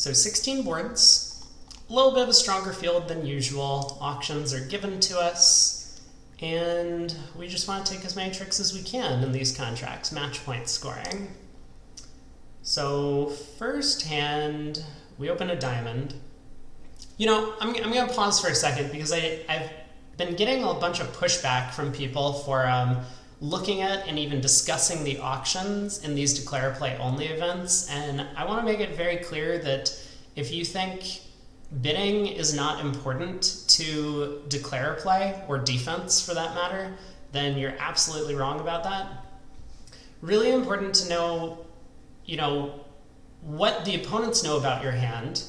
So 16 boards, a little bit of a stronger field than usual. Auctions are given to us, and we just want to take as many tricks as we can in these contracts, match point scoring. So first hand, we open a diamond. You know, I'm going to pause for a second because I've been getting a bunch of pushback from people for looking at and even discussing the auctions in these declare play only events, and I want to make it very clear that if you think bidding is not important to declare play, or defense for that matter, then you're absolutely wrong about that. Really important to know, you know, what the opponents know about your hand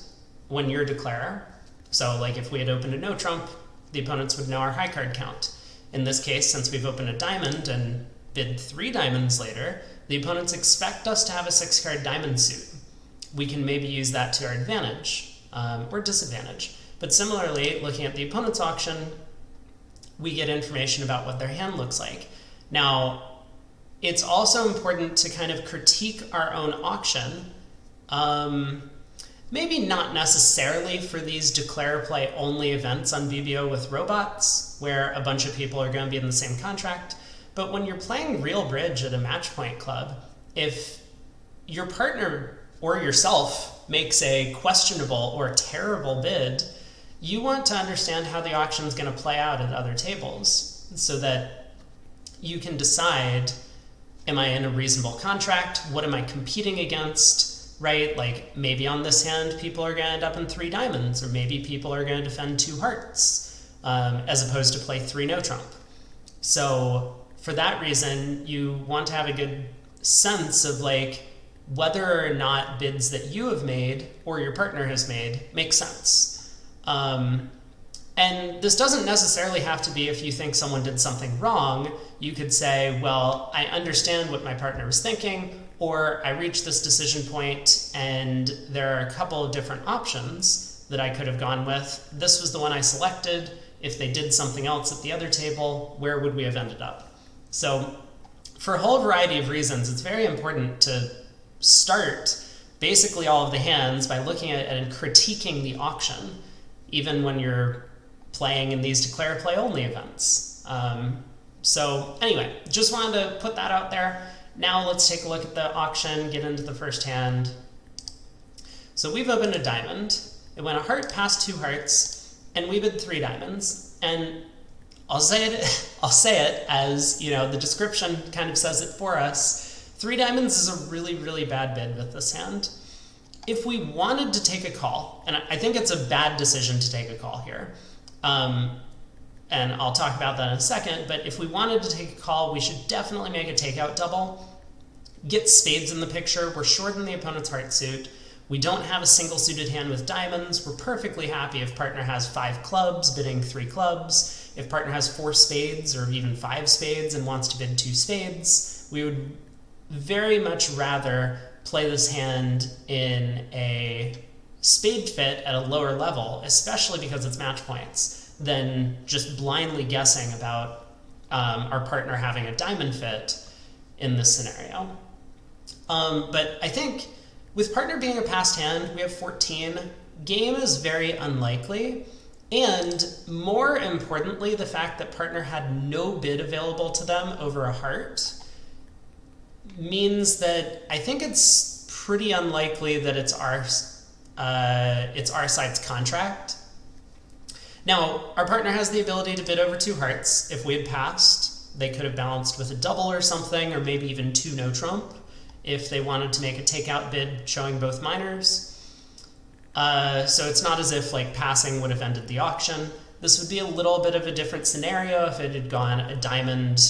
when you're declare. So like if we had opened a no trump, the opponents would know our high card count. In this case, since we've opened a diamond and bid 3 diamonds later, the opponents expect us to have a 6-card diamond suit. We can maybe use that to our advantage or disadvantage. But similarly, looking at the opponent's auction, we get information about what their hand looks like. Now, it's also important to kind of critique our own auction. Maybe not necessarily for these declare play only events on VBO with robots, where a bunch of people are going to be in the same contract, but when you're playing real bridge at a match point club, if your partner or yourself makes a questionable or terrible bid, you want to understand how the auction is going to play out at other tables so that you can decide, am I in a reasonable contract? What am I competing against? Right? Like maybe on this hand, people are going to end up in 3 diamonds, or maybe people are going to defend 2 hearts, as opposed to play 3 no trump. So for that reason, you want to have a good sense of like whether or not bids that you have made or your partner has made make sense. And this doesn't necessarily have to be if you think someone did something wrong. You could say, well, I understand what my partner was thinking, or I reached this decision point and there are a couple of different options that I could have gone with. This was the one I selected. If they did something else at the other table, where would we have ended up? So for a whole variety of reasons, it's very important to start basically all of the hands by looking at and critiquing the auction, even when you're playing in these declare play only events. So anyway, just wanted to put that out there. Now let's take a look at the auction, get into the first hand. So we've opened a diamond. It went a heart past 2 hearts, and we bid 3 diamonds. And I'll say it as, you know, the description kind of says it for us. 3 diamonds is a really, really bad bid with this hand. If we wanted to take a call, and I think it's a bad decision to take a call here, and I'll talk about that in a second, but if we wanted to take a call, we should definitely make a takeout double. Get spades in the picture. We're short in the opponent's heart suit. We don't have a single suited hand with diamonds. We're perfectly happy if partner has 5 clubs, bidding 3 clubs. If partner has 4 spades or even 5 spades and wants to bid 2 spades, we would very much rather play this hand in a spade fit at a lower level, especially because it's match points, than just blindly guessing about our partner having a diamond fit in this scenario. But I think with partner being a passed hand, we have 14. Game is very unlikely. And more importantly, the fact that partner had no bid available to them over a heart means that I think it's pretty unlikely that it's our side's contract. Now, our partner has the ability to bid over 2 hearts. If we had passed, they could have balanced with a double or something, or maybe even 2 no trump, if they wanted to make a takeout bid showing both minors. So it's not as if like passing would have ended the auction. This would be a little bit of a different scenario if it had gone a diamond,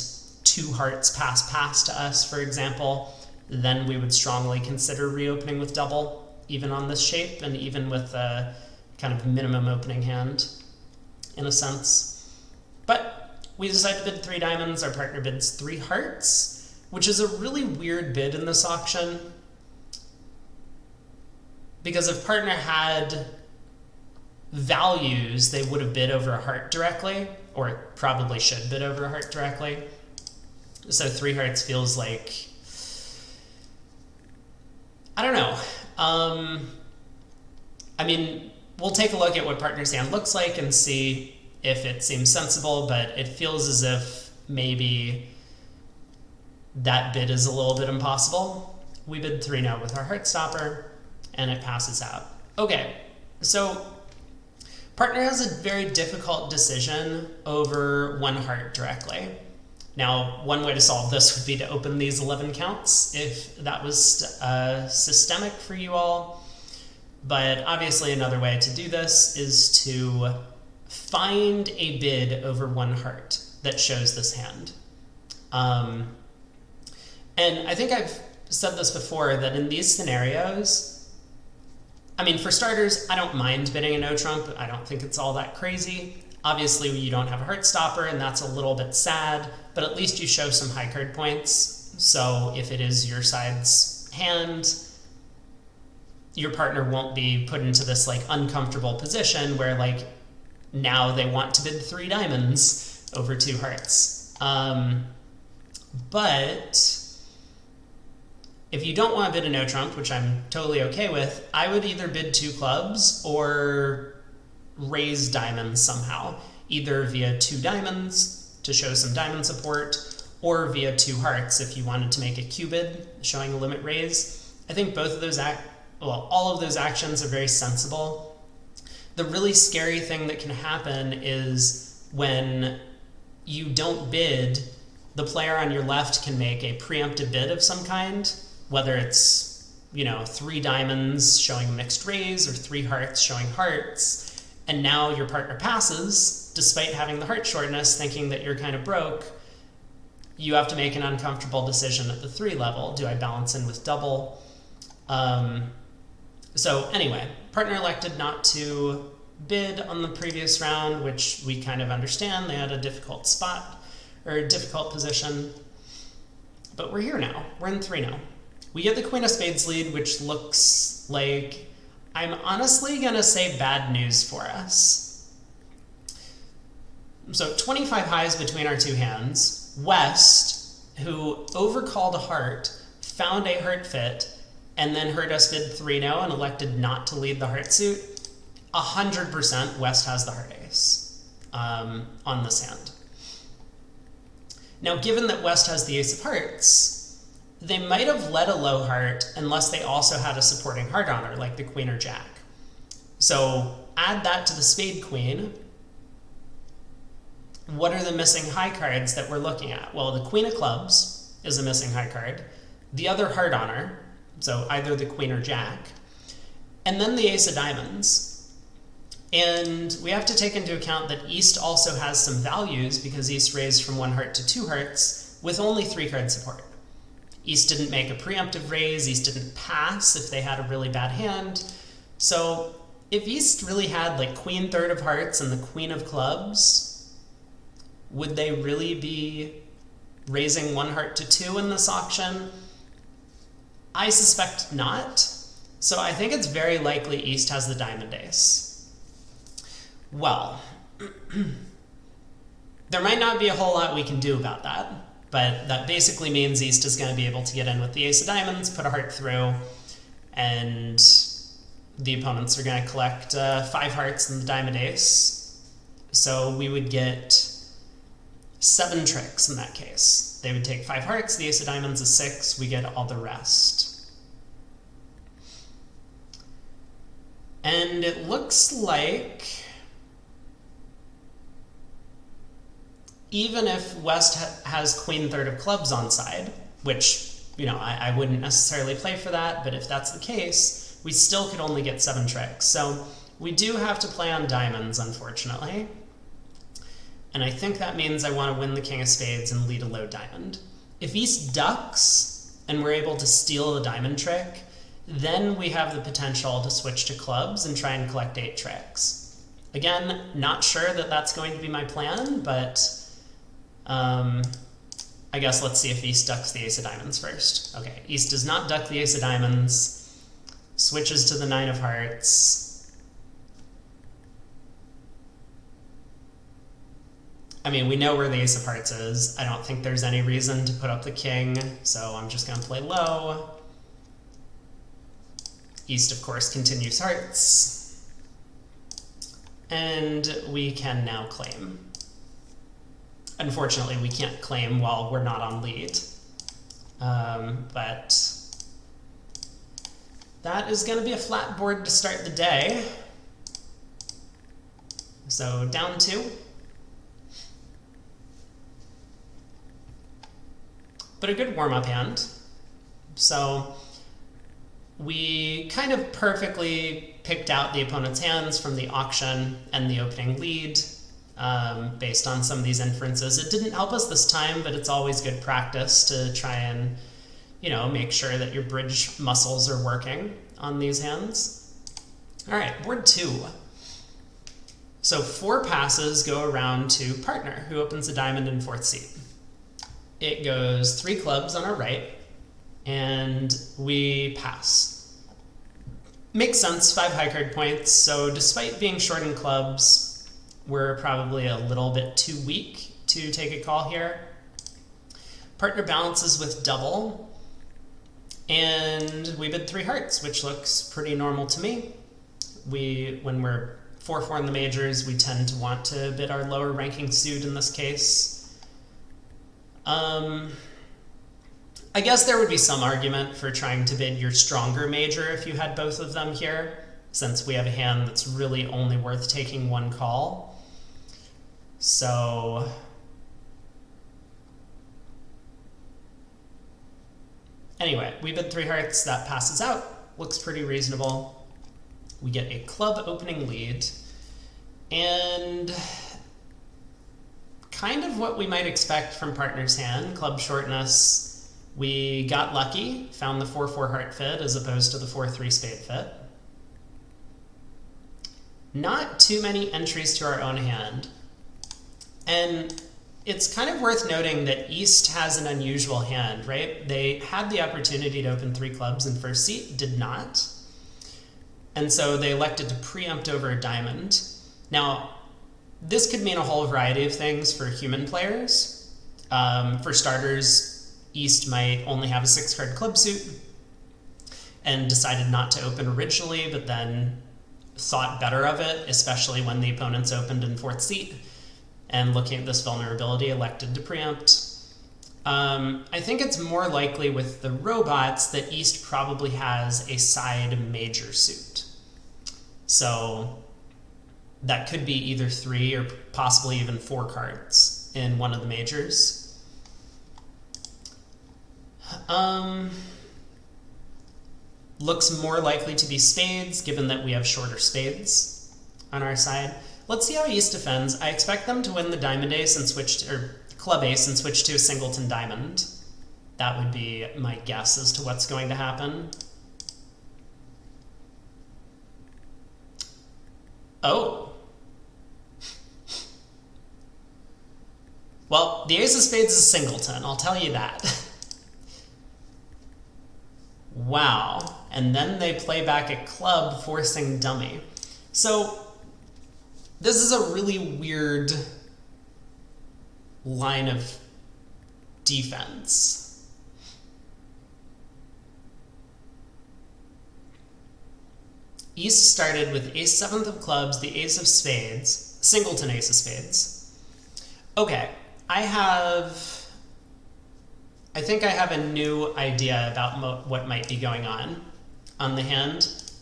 2 hearts pass to us, for example. Then we would strongly consider reopening with double, even on this shape, and even with a kind of minimum opening hand, in a sense. But we decided to bid 3 diamonds. Our partner bids 3 hearts, which is a really weird bid in this auction, because if partner had values, they would have bid over a heart directly, or probably should bid over a heart directly. So 3 hearts feels like, I don't know. I mean, we'll take a look at what partner's hand looks like and see if it seems sensible, but it feels as if maybe that bid is a little bit impossible. We bid 3-0 with our Heartstopper, and it passes out. Okay, so partner has a very difficult decision over 1 heart directly. Now, one way to solve this would be to open these 11 counts, if that was systemic for you all. But obviously another way to do this is to find a bid over 1 heart that shows this hand. And I think I've said this before, that in these scenarios, I mean, for starters, I don't mind bidding a no trump. I don't think it's all that crazy. Obviously, you don't have a Heartstopper, and that's a little bit sad, but at least you show some high card points. So if it is your side's hand, your partner won't be put into this like uncomfortable position where like now they want to bid 3 diamonds over 2 hearts. But if you don't want to bid a no trump, which I'm totally okay with, I would either bid 2 clubs or raise diamonds somehow, either via 2 diamonds to show some diamond support, or via 2 hearts if you wanted to make a Q bid showing a limit raise. I think both of those all of those actions are very sensible. The really scary thing that can happen is when you don't bid, the player on your left can make a preemptive bid of some kind, whether it's, 3 diamonds showing mixed raise or 3 hearts showing hearts, and now your partner passes, despite having the heart shortness, thinking that you're kind of broke. You have to make an uncomfortable decision at the 3 level. Do I balance in with double? So anyway, partner elected not to bid on the previous round, which we kind of understand. They had a difficult spot, or a difficult position. But we're here now. We're in 3-0. We get the Queen of Spades lead, which looks like, I'm honestly going to say bad news for us. So 25 highs between our 2 hands. West, who overcalled a heart, found a heart fit, and then heard us bid 3-0 and elected not to lead the heart suit. 100% West has the heart ace on this hand. Now, given that West has the ace of hearts, they might have led a low heart unless they also had a supporting heart on her, like the queen or jack. So add that to the spade queen. What are the missing high cards that we're looking at? Well, the queen of clubs is a missing high card. The other heart on her, so either the queen or jack. And then the ace of diamonds. And we have to take into account that East also has some values because East raised from 1 heart to 2 hearts with only 3 card support. East didn't make a preemptive raise, East didn't pass if they had a really bad hand. So if East really had like queen 3rd of hearts and the queen of clubs, would they really be raising 1 heart to 2 in this auction? I suspect not. So I think it's very likely East has the diamond ace. Well, there might not be a whole lot we can do about that, but that basically means East is going to be able to get in with the ace of diamonds, put a heart through, and the opponents are going to collect 5 hearts and the diamond ace. So we would get 7 tricks in that case. They would take 5 hearts, the ace of diamonds is 6, we get all the rest. And it looks like even if West has queen 3rd of clubs on side, which, I wouldn't necessarily play for that, but if that's the case, we still could only get 7 tricks. So we do have to play on diamonds, unfortunately. And I think that means I want to win the king of spades and lead a low diamond. If East ducks and we're able to steal the diamond trick, then we have the potential to switch to clubs and try and collect 8 tricks. Again, not sure that that's going to be my plan, but I guess let's see if East ducks the ace of diamonds first. Okay, East does not duck the ace of diamonds, switches to the 9 of hearts. I mean, we know where the ace of hearts is. I don't think there's any reason to put up the king, so I'm just going to play low. East, of course, continues hearts. And we can now claim. Unfortunately, we can't claim while we're not on lead. But that is going to be a flat board to start the day. So down 2. But a good warm-up hand. So we kind of perfectly picked out the opponent's hands from the auction and the opening lead based on some of these inferences. It didn't help us this time, but it's always good practice to try and, you know, make sure that your bridge muscles are working on these hands. All right, board 2. So 4 passes go around to partner, who opens a diamond in 4th seat. It goes 3 clubs on our right, and we pass. Makes sense, 5 high card points, so despite being short in clubs, we're probably a little bit too weak to take a call here. Partner balances with double, and we bid 3 hearts, which looks pretty normal to me. When we're 4-4 in the majors, we tend to want to bid our lower ranking suit in this case. I guess there would be some argument for trying to bid your stronger major if you had both of them here, since we have a hand that's really only worth taking 1 call. So anyway, we bid 3 hearts, that passes out, looks pretty reasonable. We get a club opening lead, and kind of what we might expect from partner's hand, club shortness. We got lucky, found the 4-4 heart fit as opposed to the 4-3 spade fit. Not too many entries to our own hand. And it's kind of worth noting that East has an unusual hand, right? They had the opportunity to open 3 clubs in 1st seat, did not. And so they elected to preempt over a diamond. Now, this could mean a whole variety of things for human players. For starters, East might only have a 6-card club suit and decided not to open originally, but then thought better of it, especially when the opponents opened in 4th seat, and looking at this vulnerability, elected to preempt. I think it's more likely with the robots that East probably has a side major suit. So that could be either 3 or possibly even 4 cards in one of the majors. Looks more likely to be spades, given that we have shorter spades on our side. Let's see how East defends. I expect them to win the diamond ace and switch to, or club ace and switch to a singleton diamond. That would be my guess as to what's going to happen. Oh. Well, the ace of spades is a singleton, I'll tell you that. Wow. And then they play back a club, forcing dummy. So this is a really weird line of defense. East started with ace-7th of clubs, the ace of spades, singleton ace of spades. Okay, I think I have a new idea about what might be going on the hand,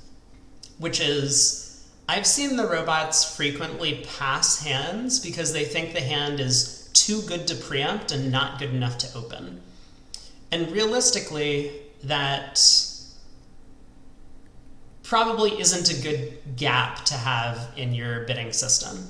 which is I've seen the robots frequently pass hands because they think the hand is too good to preempt and not good enough to open. And realistically, that probably isn't a good gap to have in your bidding system.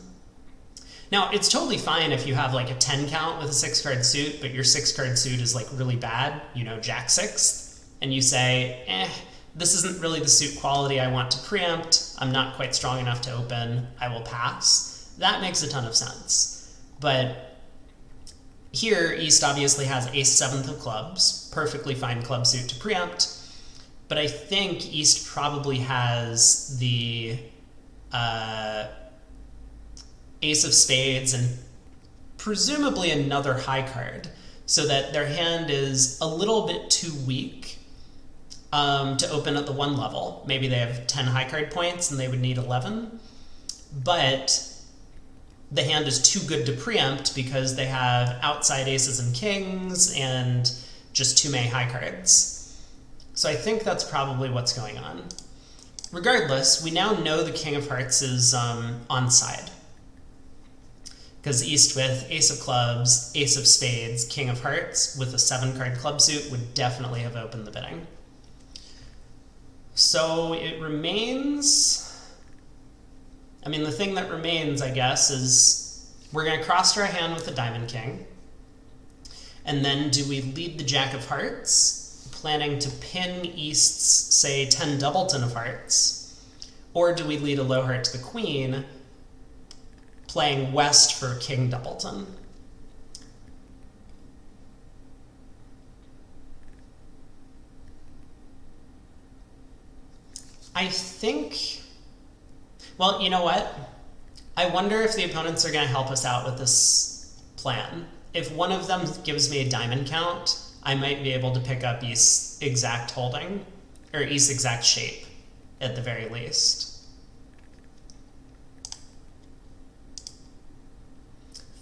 Now, it's totally fine if you have like a 10 count with a 6-card suit, but your 6-card suit is like really bad, you know, jack 6, and you say, this isn't really the suit quality I want to preempt, I'm not quite strong enough to open, I will pass. That makes a ton of sense. But here, East obviously has ace-7th of clubs, perfectly fine club suit to preempt, but I think East probably has the ace of spades and presumably another high card, so that their hand is a little bit too weak to open at the 1 level. Maybe they have 10 high card points and they would need 11. but the hand is too good to preempt because they have outside aces and kings and just too many high cards. So I think that's probably what's going on. Regardless, we now know the King of Hearts is on side, because East with Ace of Clubs, Ace of Spades, King of Hearts with a 7-card club suit would definitely have opened the bidding. So it remains, I mean, the thing that remains, I guess, is we're going to cross draw a hand with the Diamond King, and then do we lead the Jack of Hearts, planning to pin East's, say, 10 doubleton of hearts, or do we lead a low heart to the Queen, playing West for King doubleton? I think, well, you know what? I wonder if the opponents are going to help us out with this plan. If one of them gives me a diamond count, I might be able to pick up East's exact holding, or East's exact shape, at the very least.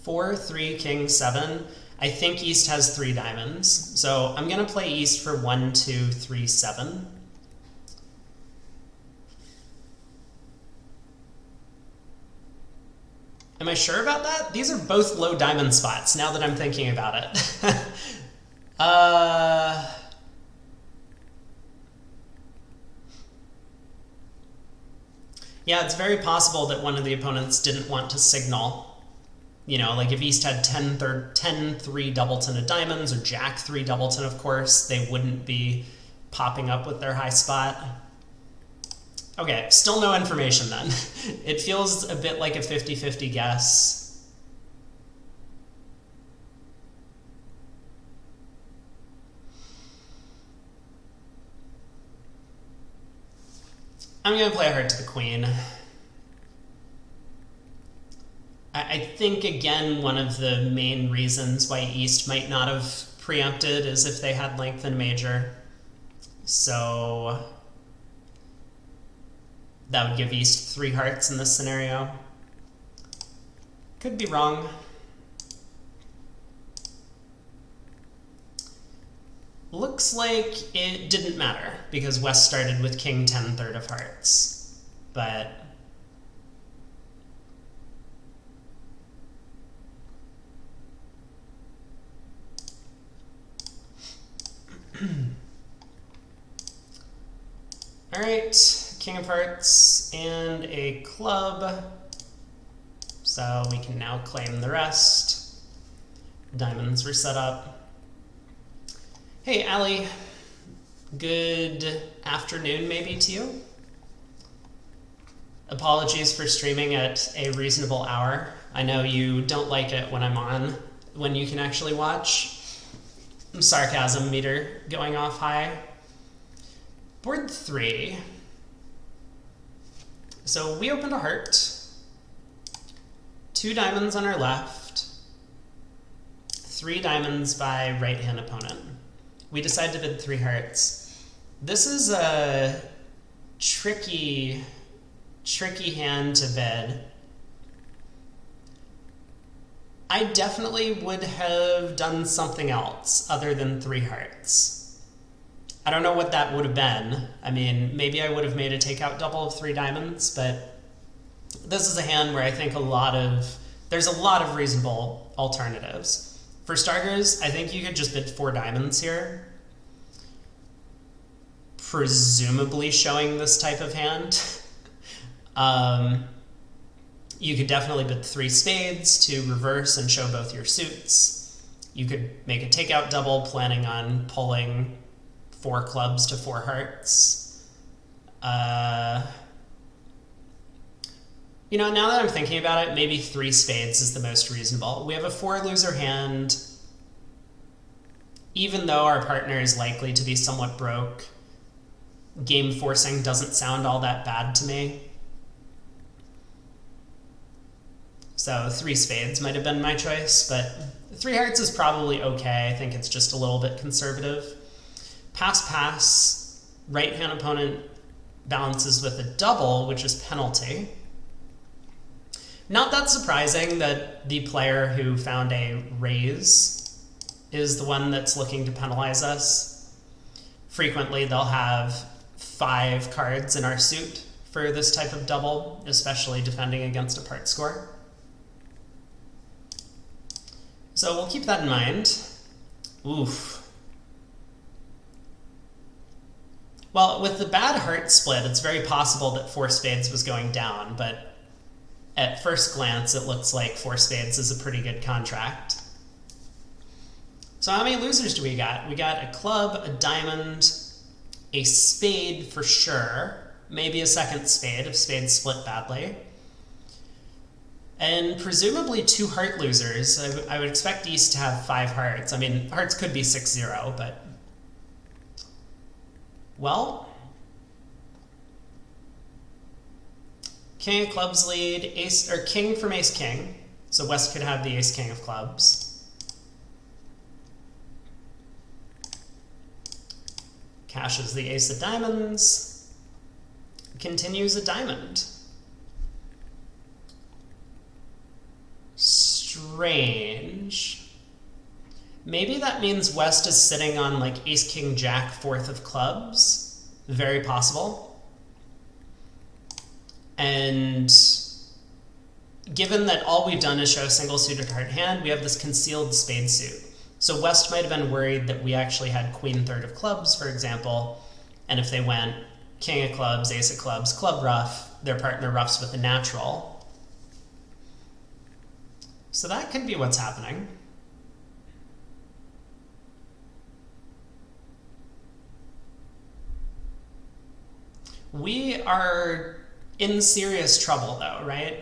4, 3, King, 7. I think East has 3 diamonds, so I'm going to play East for 1, 2, 3, 7. Am I sure about that? These are both low diamond spots, now that I'm thinking about it. Yeah, it's very possible that one of the opponents didn't want to signal. You know, like if East had 10, 3 doubleton of diamonds, or Jack 3 doubleton, of course, they wouldn't be popping up with their high spot. Okay, still no information then. It feels a bit like a 50-50 guess. I'm going to play a heart to the Queen. I think, again, one of the main reasons why East might not have preempted is if they had length in major. So that would give East 3 hearts in this scenario. Could be wrong. Looks like it didn't matter, because West started with King 10 third of hearts. But all right, King of Hearts and a club. So we can now claim the rest. Diamonds were set up. Hey, Allie. Good afternoon, maybe, to you. Apologies for streaming at a reasonable hour. I know you don't like it when I'm on, when you can actually watch. Sarcasm meter going off high. Board 3. So we opened a heart. 2 diamonds on our left. 3 diamonds by right-hand opponent. We decide to bid 3 hearts. This is a tricky hand to bid. I definitely would have done something else other than 3 hearts. I don't know what that would have been. I mean, maybe I would have made a takeout double of 3 diamonds, but this is a hand where I think there's a lot of reasonable alternatives. For starters, I think you could just bid 4 diamonds here, presumably showing this type of hand. You could definitely bid 3 spades to reverse and show both your suits. You could make a takeout double, planning on pulling 4 clubs to 4 hearts. You know, now that I'm thinking about it, maybe 3 spades is the most reasonable. We have a 4-loser hand. Even though our partner is likely to be somewhat broke, game forcing doesn't sound all that bad to me. So 3 spades might have been my choice, but 3 hearts is probably okay. I think it's just a little bit conservative. Pass, right-hand opponent balances with a double, which is penalty. Not that surprising that the player who found a raise is the one that's looking to penalize us. Frequently, they'll have 5 cards in our suit for this type of double, especially defending against a part score. So we'll keep that in mind. Oof. Well, with the bad heart split, it's very possible that 4 spades was going down, but at first glance, it looks like 4 spades is a pretty good contract. So how many losers do we got? We got a club, a diamond, a spade for sure, maybe a second spade if spades split badly, and presumably 2 heart losers. I would expect East to have 5 hearts. I mean, hearts could be 6-0, but... well... King of clubs lead, ace, or king from ace king. So West could have the ace king of clubs. Cashes the ace of diamonds. Continues a diamond. Strange. Maybe that means West is sitting on like ace king jack 4th of clubs. Very possible. And given that all we've done is show a single suited heart hand, we have this concealed spade suit. So West might have been worried that we actually had queen 3rd of clubs, for example, and if they went king of clubs, ace of clubs, club ruff, their partner ruffs with a natural. So that could be what's happening. We are in serious trouble though, right?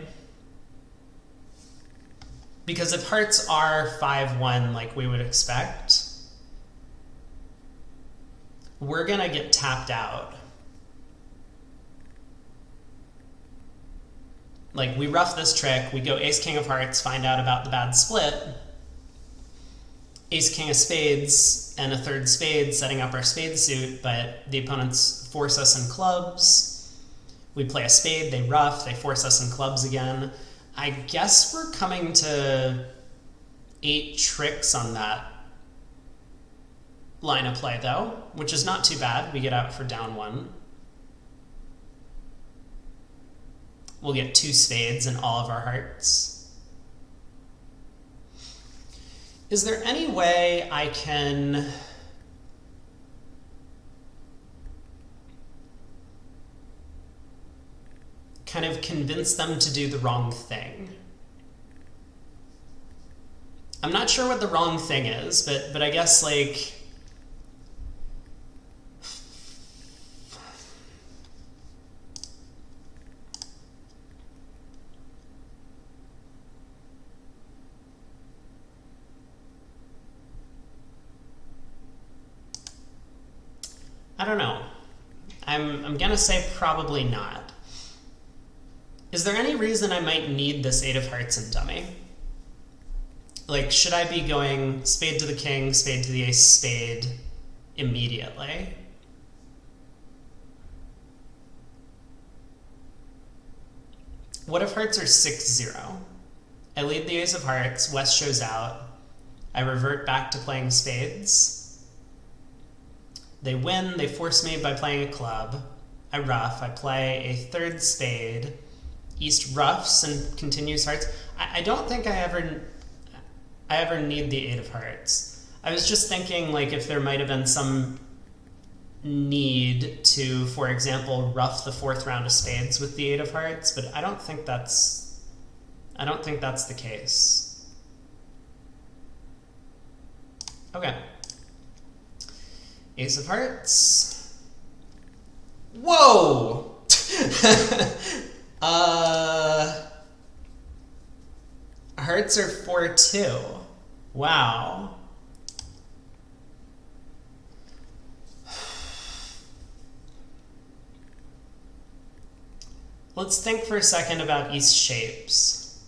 Because if hearts are 5-1 like we would expect, we're gonna get tapped out. Like, we rough this trick, we go ace king of hearts, find out about the bad split, ace king of spades and a 3rd spade setting up our spade suit, but the opponents force us in clubs. We play a spade, they ruff, they force us in clubs again. I guess we're coming to 8 tricks on that line of play though, which is not too bad. We get out for down 1. We'll get 2 spades and all of our hearts. Is there any way I can kind of convince them to do the wrong thing? I'm not sure what the wrong thing is, but I guess, like, I don't know. I'm gonna say probably not. Is there any reason I might need this 8 of hearts in dummy? Like, should I be going spade to the king, spade to the ace, spade immediately? What if hearts are 6-0? I lead the ace of hearts, West shows out. I revert back to playing spades. They win, they force me by playing a club. I ruff, I play a 3rd spade. East ruffs and continues hearts. I don't think I ever need the 8 of hearts. I was just thinking, like, if there might have been some need to, for example, ruff the 4th round of spades with the 8 of hearts, but I don't think that's the case. Okay. Ace of hearts. Whoa! Hearts are 4-2. Wow. Let's think for a second about East shapes.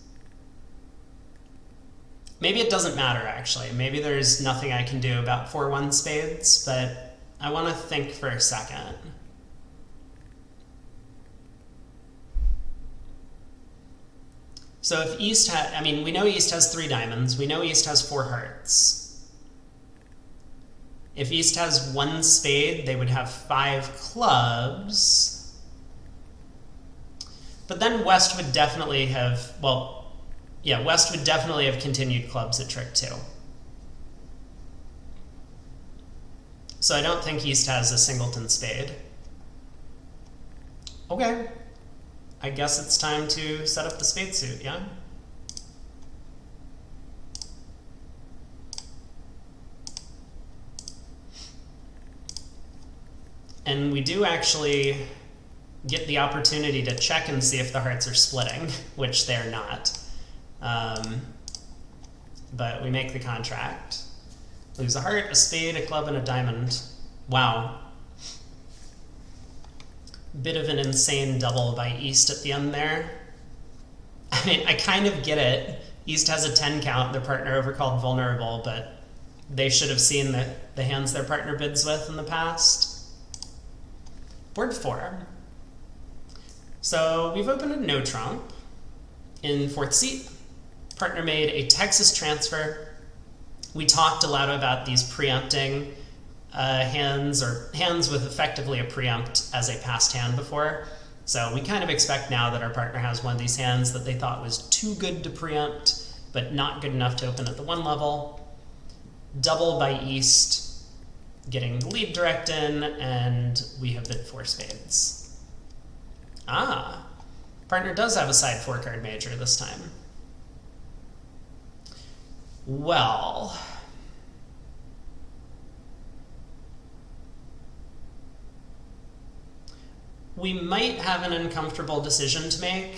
Maybe it doesn't matter, actually. Maybe there's nothing I can do about 4-1 spades, but I want to think for a second. So if East I mean, we know East has 3 diamonds. We know East has 4 hearts. If East has 1 spade, they would have 5 clubs. But then West would definitely have, well, yeah, West would definitely have continued clubs at trick 2. So I don't think East has a singleton spade. Okay. I guess it's time to set up the spade suit, yeah? And we do actually get the opportunity to check and see if the hearts are splitting, which they're not. But we make the contract. Lose a heart, a spade, a club, and a diamond. Wow. Bit of an insane double by East at the end there. I mean, I kind of get it. East has a 10 count, their partner overcalled vulnerable, but they should have seen the hands their partner bids with in the past. Board 4. So we've opened a no trump in 4th seat. Partner made a Texas transfer. We talked a lot about these preempting hands, or hands with effectively a preempt as a passed hand before. So we kind of expect now that our partner has one of these hands that they thought was too good to preempt, but not good enough to open at the 1 level. Double by East, getting the lead direct in, and we have bid 4 spades. Ah, partner does have a side 4-card major this time. Well, we might have an uncomfortable decision to make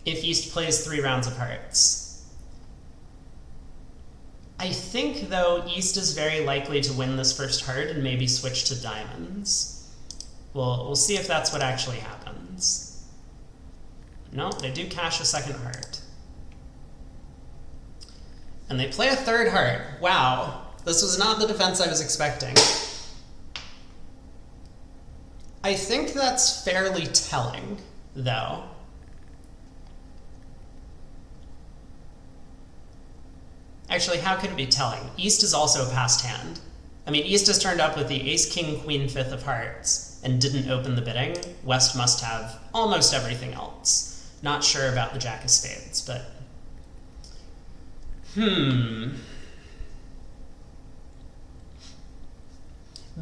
if East plays 3 rounds of hearts. I think, though, East is very likely to win this first heart and maybe switch to diamonds. We'll see if that's what actually happens. No, they do cash a second heart. And they play a 3rd heart. Wow, this was not the defense I was expecting. I think that's fairly telling, though. Actually, how could it be telling? East is also a passed hand. I mean, East has turned up with the ace, king, queen, 5th of hearts and didn't open the bidding. West must have almost everything else. Not sure about the jack of spades, but... The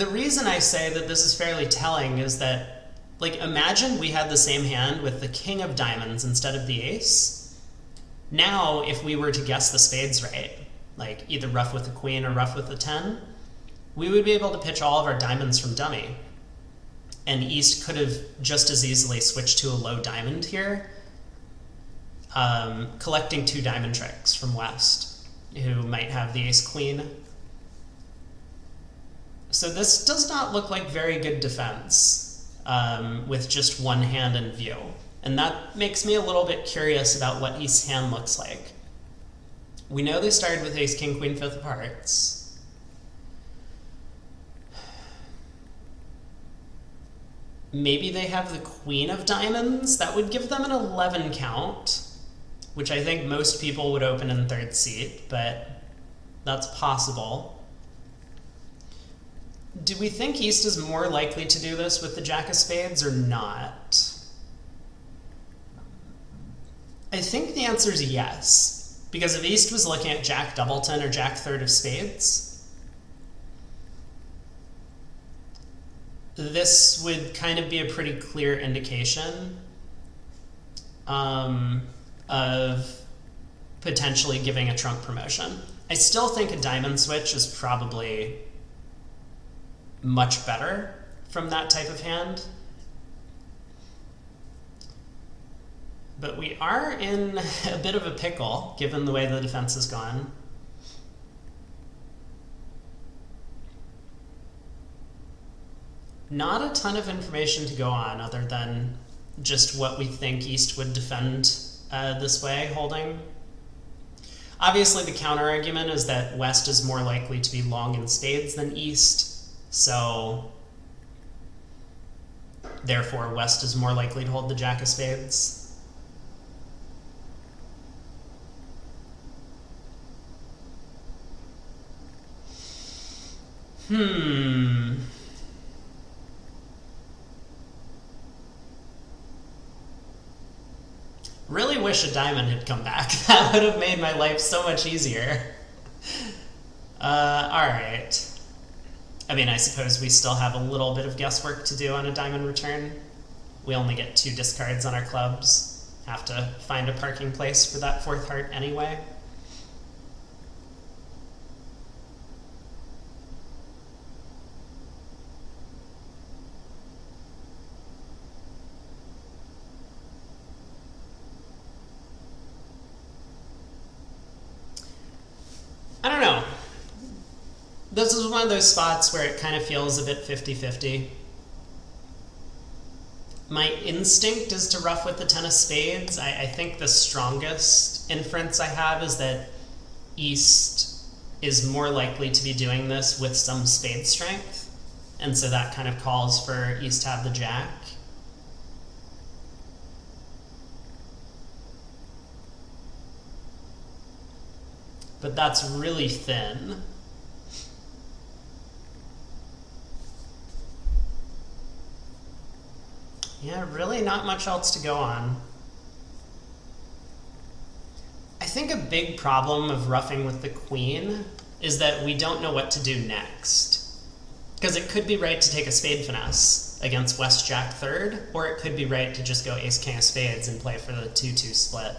reason I say that this is fairly telling is that, like, imagine we had the same hand with the king of diamonds instead of the ace. Now, if we were to guess the spades right, like either ruff with the queen or ruff with the 10, we would be able to pitch all of our diamonds from dummy. And East could have just as easily switched to a low diamond here, collecting 2 diamond tricks from West, who might have the ace queen. So this does not look like very good defense with just 1 hand in view. And that makes me a little bit curious about what East's hand looks like. We know they started with ace, king, queen, 5th of hearts. Maybe they have the queen of diamonds. That would give them an 11 count, which I think most people would open in 3rd seat, but that's possible. Do we think East is more likely to do this with the jack of spades or not? I think the answer is yes, because if East was looking at jack doubleton or jack 3rd of spades, this would kind of be a pretty clear indication of potentially giving a trump promotion. I still think a diamond switch is probably much better from that type of hand. But we are in a bit of a pickle, given the way the defense has gone. Not a ton of information to go on other than just what we think East would defend this way, holding. Obviously, the counter argument is that West is more likely to be long in spades than East, so Therefore, West is more likely to hold the Jack of Spades. Really wish a diamond had come back. That would have made my life so much easier. Alright. I mean, I suppose we still have a little bit of guesswork to do on a diamond return. We only get 2 discards on our clubs. Have to find a parking place for that 4th heart anyway. I don't know. This is one of those spots where it kind of feels a bit 50-50. My instinct is to ruff with the 10 of spades. I think the strongest inference I have is that East is more likely to be doing this with some spade strength. And so that kind of calls for East to have the Jack. But that's really thin. Yeah, really not much else to go on. I think a big problem of ruffing with the queen is that we don't know what to do next. Because it could be right to take a spade finesse against West Jack third, or it could be right to just go Ace King of Spades and play for the 2-2 split.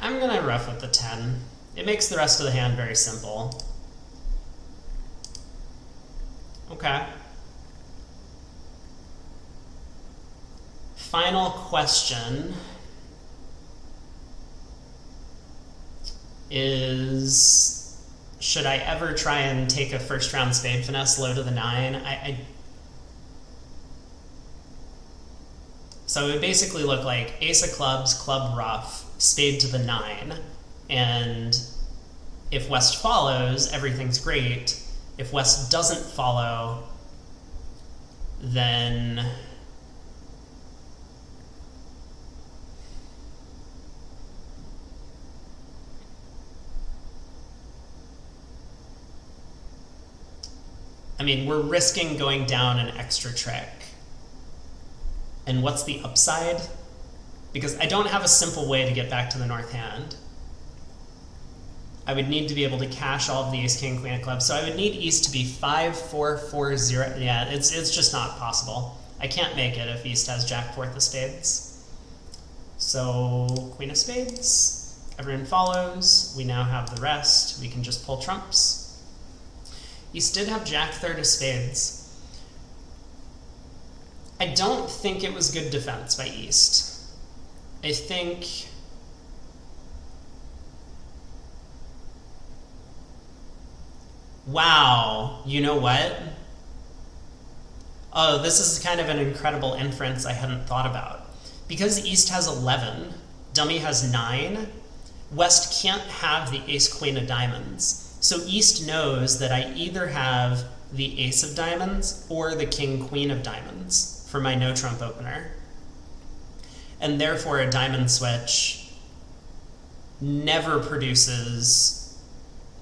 I'm gonna ruff with the 10. It makes the rest of the hand very simple. Okay. Final question is, should I ever try and take a first round spade finesse low to the 9? So it would basically look like ace of clubs, club ruff, spade to the 9, and if West follows, everything's great. If West doesn't follow, then I mean, we're risking going down an extra trick. And what's the upside? Because I don't have a simple way to get back to the north hand. I would need to be able to cash all of the ace, king, queen of clubs. So I would need East to be 5-4-4-0. Yeah, it's just not possible. I can't make it if East has Jack fourth of spades. So queen of spades. Everyone follows. We now have the rest. We can just pull trumps. East did have Jack third of spades. I don't think it was good defense by East. I think wow, you know what? Oh, this is kind of an incredible inference I hadn't thought about. Because East has 11, Dummy has 9, West can't have the ace queen of diamonds. So East knows that I either have the ace of diamonds or the king queen of diamonds for my no trump opener. And therefore a diamond switch never produces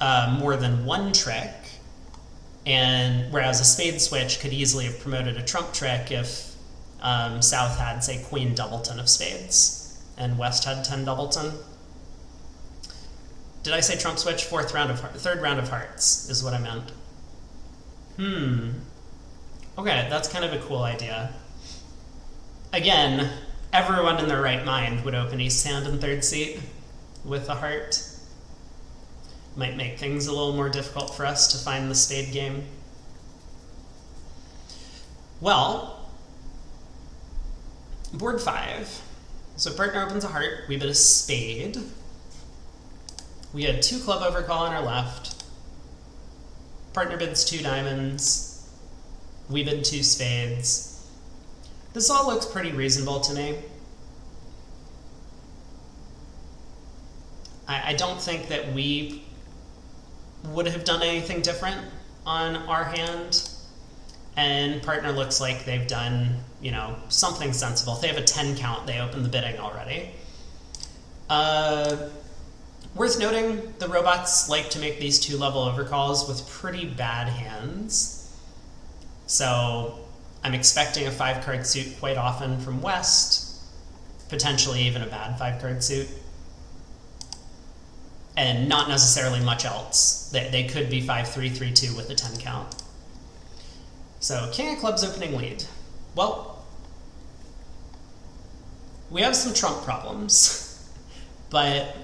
more than one trick, and whereas a spade switch could easily have promoted a trump trick if South had, say, queen doubleton of spades and West had 10 doubleton. Did I say trump switch? Third round of hearts is what I meant. Okay, that's kind of a cool idea. Again, everyone in their right mind would open East hand in third seat with a heart. Might make things a little more difficult for us to find the spade game. Well, board 5. So partner opens a heart, we bid a spade. We had 2 club overcall on our left. Partner bids 2 diamonds. We bid 2 spades. This all looks pretty reasonable to me. I don't think that we would have done anything different on our hand. And partner looks like they've done, you know, something sensible. If they have a 10 count, they open the bidding already. Worth noting, the robots like to make these 2-level overcalls with pretty bad hands. So I'm expecting a 5-card suit quite often from West, potentially even a bad 5-card suit, and not necessarily much else. They could be 5-3, 3-2 with a 10 count. So King of Clubs opening lead. Well, we have some trump problems, but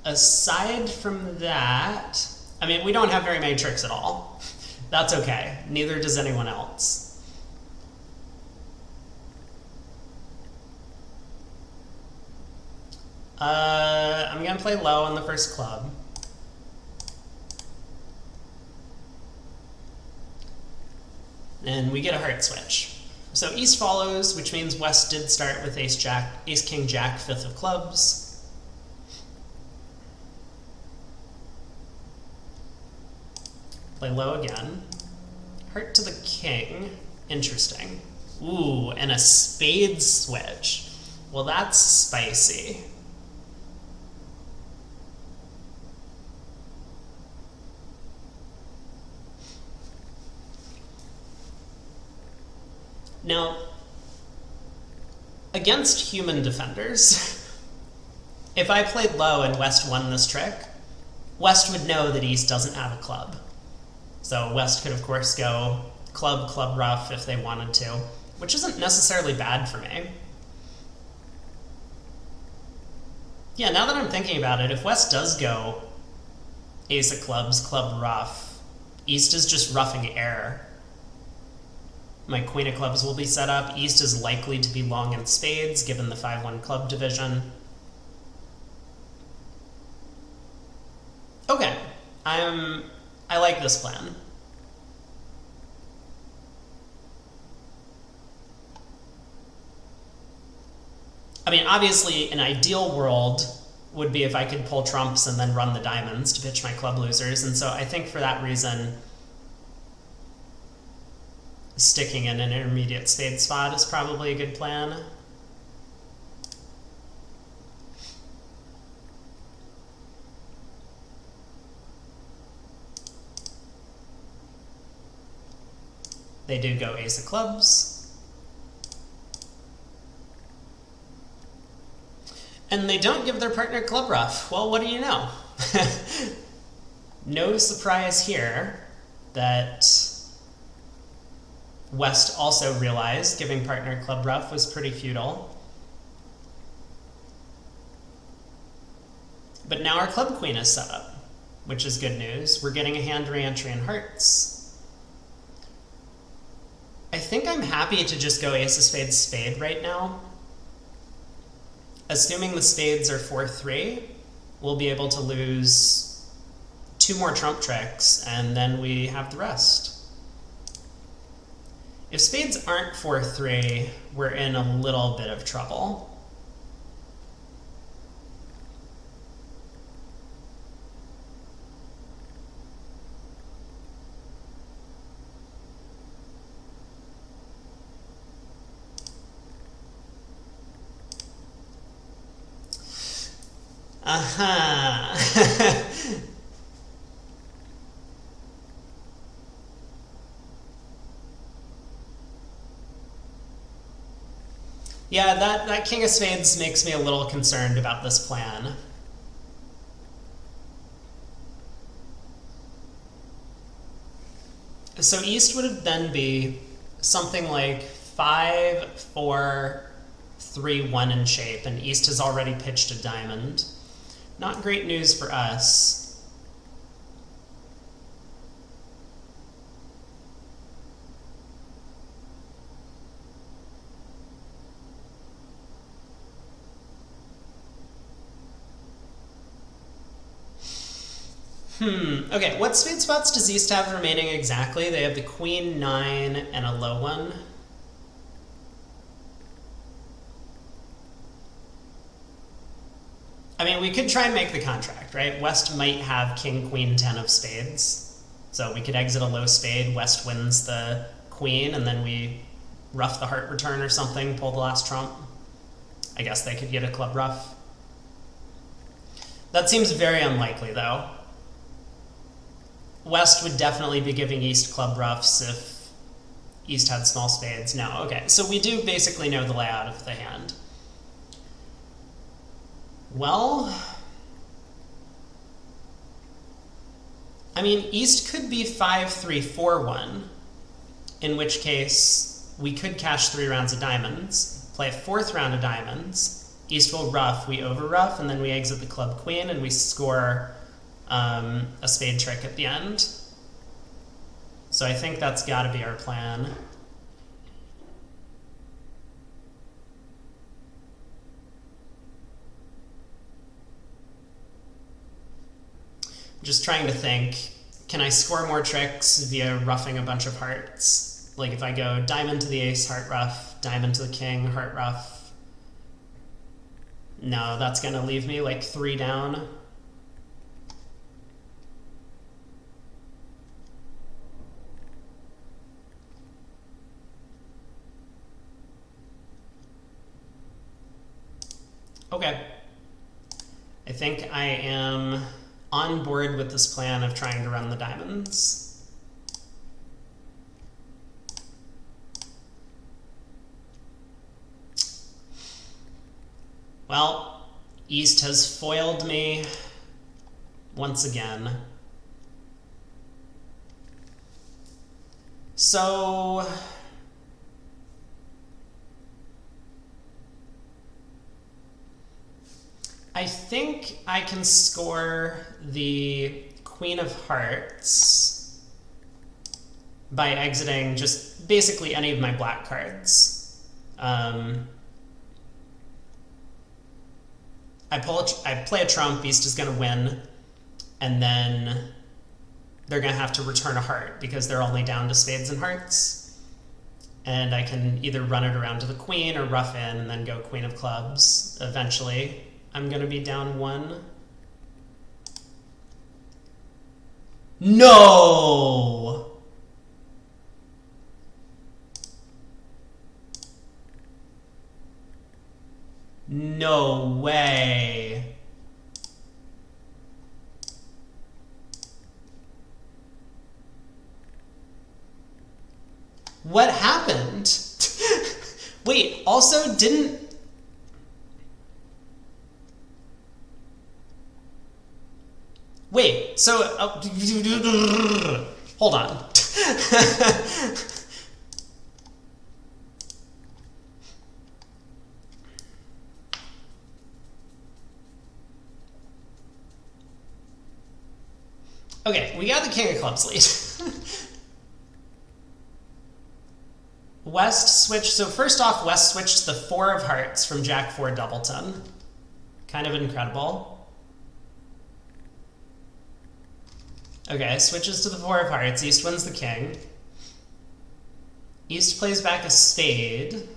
aside from that, I mean, we don't have very many tricks at all. That's okay. Neither does anyone else. I'm going to play low on the first club. And we get a heart switch. So East follows, which means West did start with Ace Jack, Ace King Jack, 5th of clubs. Play low again. Heart to the king. Interesting. Ooh, and a spade switch. Well, that's spicy. Now, against human defenders, if I played low and West won this trick, West would know that East doesn't have a club. So West could, of course, go club, club rough if they wanted to, which isn't necessarily bad for me. Yeah, now that I'm thinking about it, if West does go ace of clubs, club rough, East is just roughing air. My queen of clubs will be set up. East is likely to be long in spades, given the 5-1 club division. Okay, I like this plan. I mean, obviously, an ideal world would be if I could pull trumps and then run the diamonds to pitch my club losers, and so I think for that reason, sticking in an intermediate spade spot is probably a good plan. They do go ace of clubs. And they don't give their partner club rough. Well, what do you know? No surprise here that West also realized giving partner club rough was pretty futile. But now our club queen is set up, which is good news. We're getting a hand re-entry in hearts. I think I'm happy to just go ace of spades spade right now. Assuming the spades are 4-3, we'll be able to lose 2 more trump tricks, and then we have the rest. If spades aren't 4-3, we're in a little bit of trouble. Yeah, that king of spades makes me a little concerned about this plan. So East would then be something like 5-4-3-1 in shape, and East has already pitched a diamond. Not great news for us. Okay, what spade spots does East have remaining exactly? They have the queen, 9, and a low one. I mean, we could try and make the contract, right? West might have king, queen, 10 of spades. So we could exit a low spade, West wins the queen, and then we ruff the heart return or something, pull the last trump. I guess they could get a club ruff. That seems very unlikely, though. West would definitely be giving East club ruffs if East had small spades. No, okay. So we do basically know the layout of the hand. Well, I mean, East could be 5-3-4-1, in which case we could cash 3 rounds of diamonds, play a 4th round of diamonds, East will ruff, we over ruff, and then we exit the club queen and we score a spade trick at the end. So I think that's got to be our plan. Just trying to think, can I score more tricks via ruffing a bunch of hearts? Like if I go diamond to the ace, heart ruff, diamond to the king, heart ruff. No, that's going to leave me like 3 down. Okay. I think I am on board with this plan of trying to run the diamonds. Well, East has foiled me once again. So I think I can score the Queen of Hearts by exiting just basically any of my black cards. I play a trump, East is going to win, and then they're going to have to return a heart because they're only down to spades and hearts. And I can either run it around to the queen or ruff in and then go queen of clubs eventually. I'm going to be down 1. No! No way. What happened? Wait, also didn't... Wait, so... hold on. Okay, we got the king of clubs lead. West switched, so first off, West switched the 4 of hearts from Jack 4 Doubleton. Kind of incredible. Okay, switches to the 4 of hearts. East wins the king. East plays back a spade.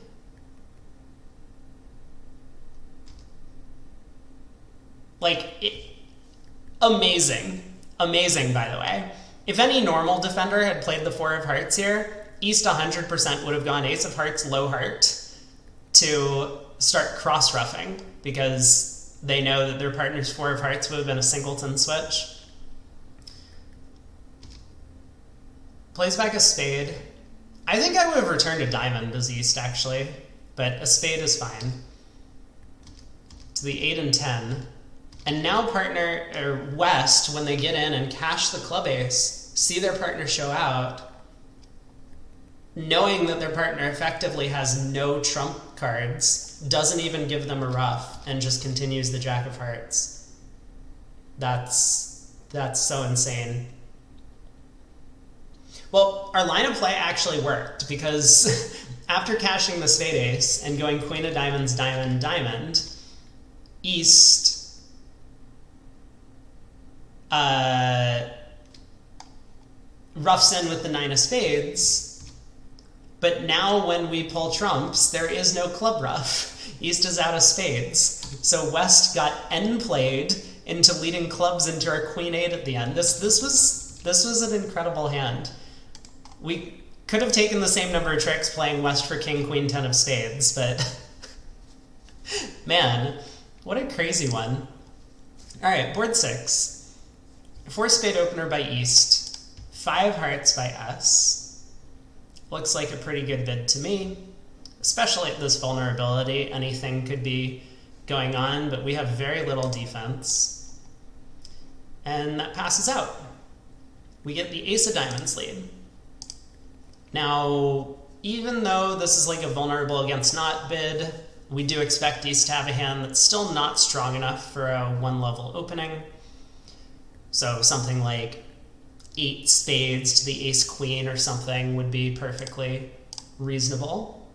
Amazing. Amazing, by the way. If any normal defender had played the 4 of hearts here, East 100% would have gone ace of hearts, low heart to start cross-ruffing because they know that their partner's 4 of hearts would have been a singleton switch. Plays back a spade. I think I would have returned a diamond as East, actually, but a spade is fine. To the 8 and 10. And now West, when they get in and cash the club ace, see their partner show out, knowing that their partner effectively has no trump cards, doesn't even give them a ruff, and just continues the Jack of Hearts. That's so insane. Well, our line of play actually worked, because after cashing the spade ace and going queen of diamonds, diamond, diamond, East roughs in with the 9 of spades, But now when we pull trumps, there is no club ruff. East is out of spades. So West got end-played into leading clubs into our queen 8 at the end. This was an incredible hand. We could have taken the same number of tricks playing West for king, queen, 10 of spades, but man, what a crazy one. All right, board 6. 4 spade opener by East, 5 hearts by S. Looks like a pretty good bid to me, especially at this vulnerability. Anything could be going on, but we have very little defense. And that passes out. We get the ace of diamonds lead. Now, even though this is like a vulnerable against not bid, we do expect East to have a hand that's still not strong enough for a 1-level opening. So something like 8 spades to the ace queen or something would be perfectly reasonable.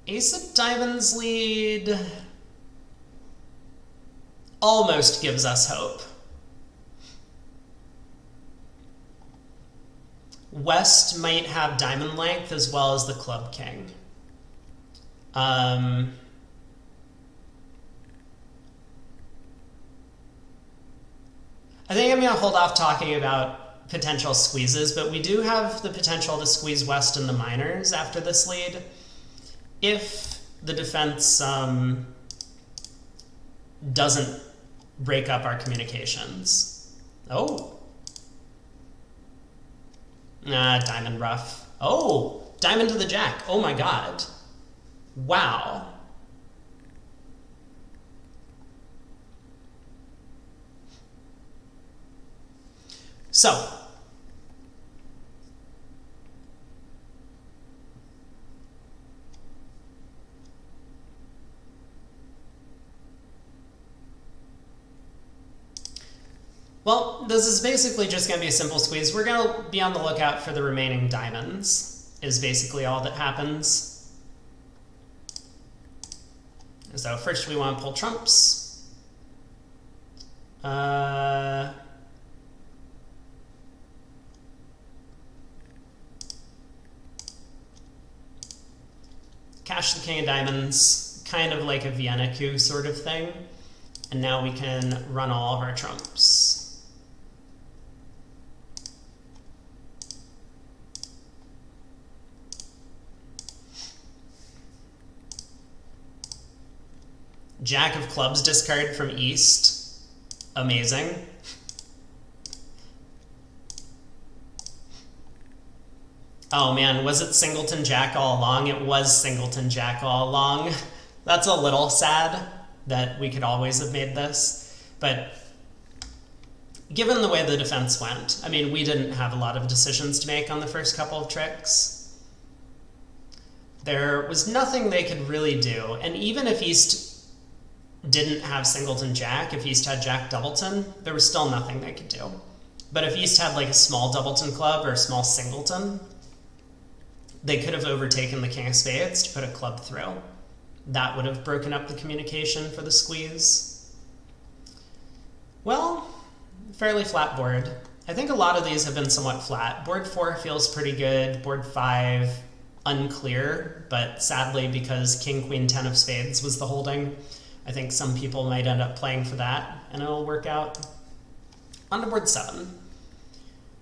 Ace of diamonds lead almost gives us hope. West might have diamond length as well as the club king. I think I'm going to hold off talking about potential squeezes, but we do have the potential to squeeze West in the minors after this lead if the defense doesn't break up our communications. Oh. Diamond rough. Oh, diamond to the jack. Oh my god. Wow. So, well, this is basically just going to be a simple squeeze. We're going to be on the lookout for the remaining diamonds, is basically all that happens. So first we want to pull trumps. Cash the king of diamonds, kind of like a Vienna coup sort of thing. And now we can run all of our trumps. Jack of clubs discard from East. Amazing. Oh man, was it singleton jack all along? It was singleton jack all along. That's a little sad that we could always have made this, but given the way the defense went, I mean, we didn't have a lot of decisions to make on the first couple of tricks. There was nothing they could really do, and even if East didn't have singleton jack, if East had jack doubleton, there was still nothing they could do. But if East had like a small doubleton club or a small singleton, they could have overtaken the king of spades to put a club through. That would have broken up the communication for the squeeze. Well, fairly flat board. I think a lot of these have been somewhat flat. Board 4 feels pretty good. Board 5, unclear, but sadly because king, queen, 10 of spades was the holding, I think some people might end up playing for that, and it'll work out. On to board 7.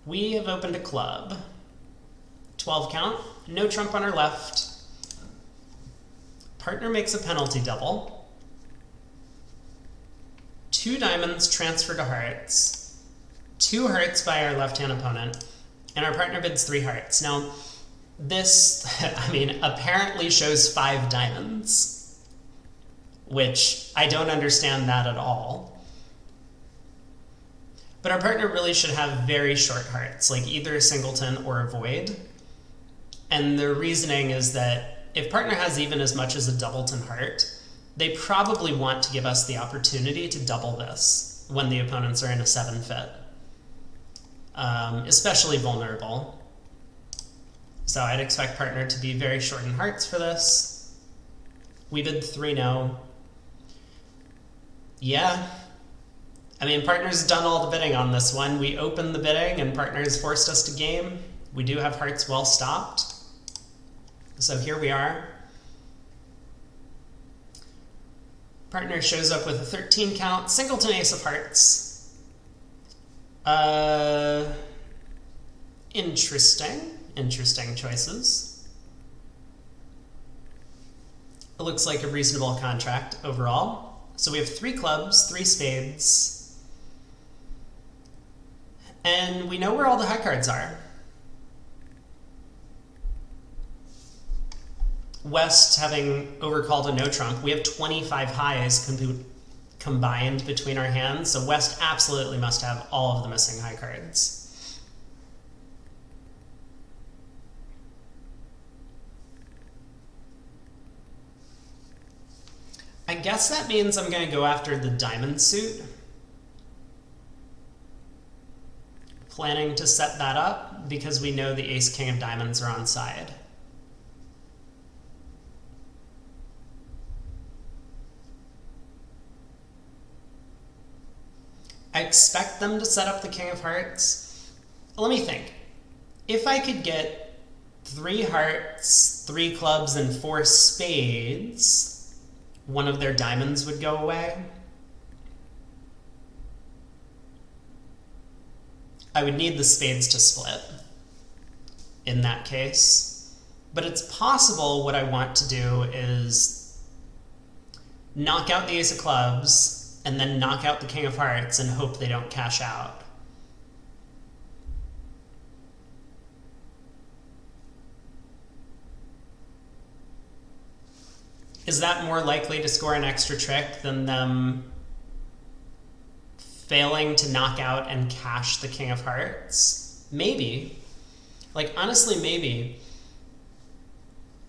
We have opened a club. 12 count, no trump on our left. Partner makes a penalty double. 2 diamonds transfer to hearts. 2 hearts by our left-hand opponent. And our partner bids 3 hearts. Now, this, I mean, apparently shows 5 diamonds, which I don't understand that at all. But our partner really should have very short hearts, like either a singleton or a void. And the reasoning is that if partner has even as much as a doubleton heart, they probably want to give us the opportunity to double this when the opponents are in a 7 fit, especially vulnerable. So I'd expect partner to be very short in hearts for this. We bid 3 no. Yeah, I mean, partner's done all the bidding on this one. We opened the bidding and partner's forced us to game. We do have hearts well stopped. So here we are. Partner shows up with a 13 count, singleton ace of hearts. Interesting choices. It looks like a reasonable contract overall. So we have 3 clubs, 3 spades. And we know where all the high cards are. West having overcalled a no trump. We have 25 highs combined between our hands, so West absolutely must have all of the missing high cards. I guess that means I'm going to go after the diamond suit. Planning to set that up because we know the ace king of diamonds are on side. I expect them to set up the king of hearts. Let me think. If I could get 3 hearts, 3 clubs, and 4 spades, one of their diamonds would go away. I would need the spades to split in that case. But it's possible what I want to do is knock out the ace of clubs and then knock out the king of hearts and hope they don't cash out. Is that more likely to score an extra trick than them failing to knock out and cash the king of hearts? Maybe. Like, honestly, maybe.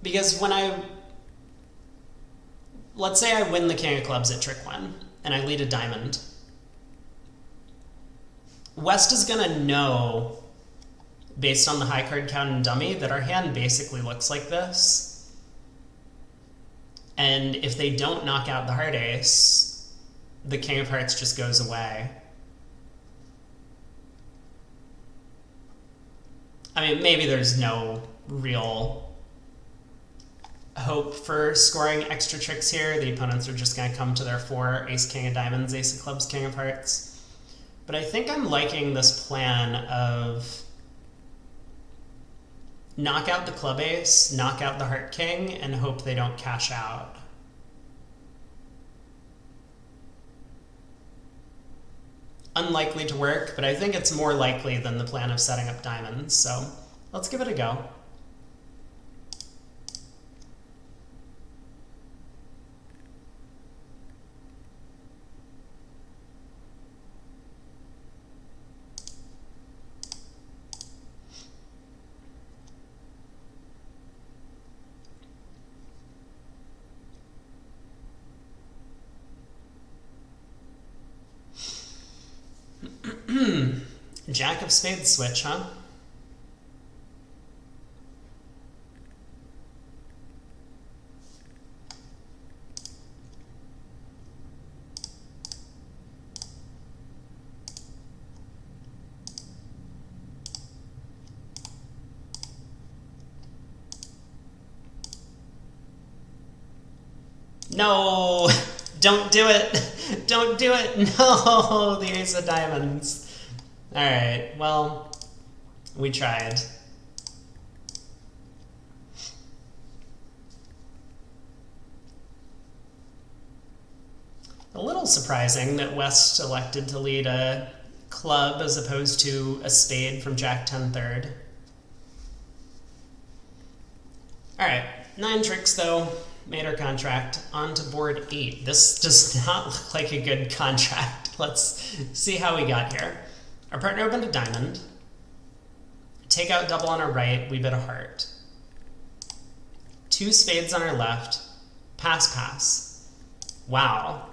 Because let's say I win the king of clubs at trick 1, and I lead a diamond. West is gonna know, based on the high card count and dummy, that our hand basically looks like this. And if they don't knock out the heart ace, the king of hearts just goes away. I mean, maybe there's no real hope for scoring extra tricks here. The opponents are just going to come to their 4, ace, king of diamonds, ace of clubs, king of hearts. But I think I'm liking this plan of knock out the club ace, knock out the heart king, and hope they don't cash out. Unlikely to work, but I think it's more likely than the plan of setting up diamonds, so let's give it a go. Jack of spades switch, huh? No! Don't do it! Don't do it! No! The ace of diamonds. Alright, well, we tried. A little surprising that West elected to lead a club as opposed to a spade from Jack 10 third. Alright, 9 tricks though. Made our contract. On to board 8. This does not look like a good contract. Let's see how we got here. Our partner opened a diamond. Take out double on our right, we bid a heart. 2 spades on our left. Pass, pass. Wow.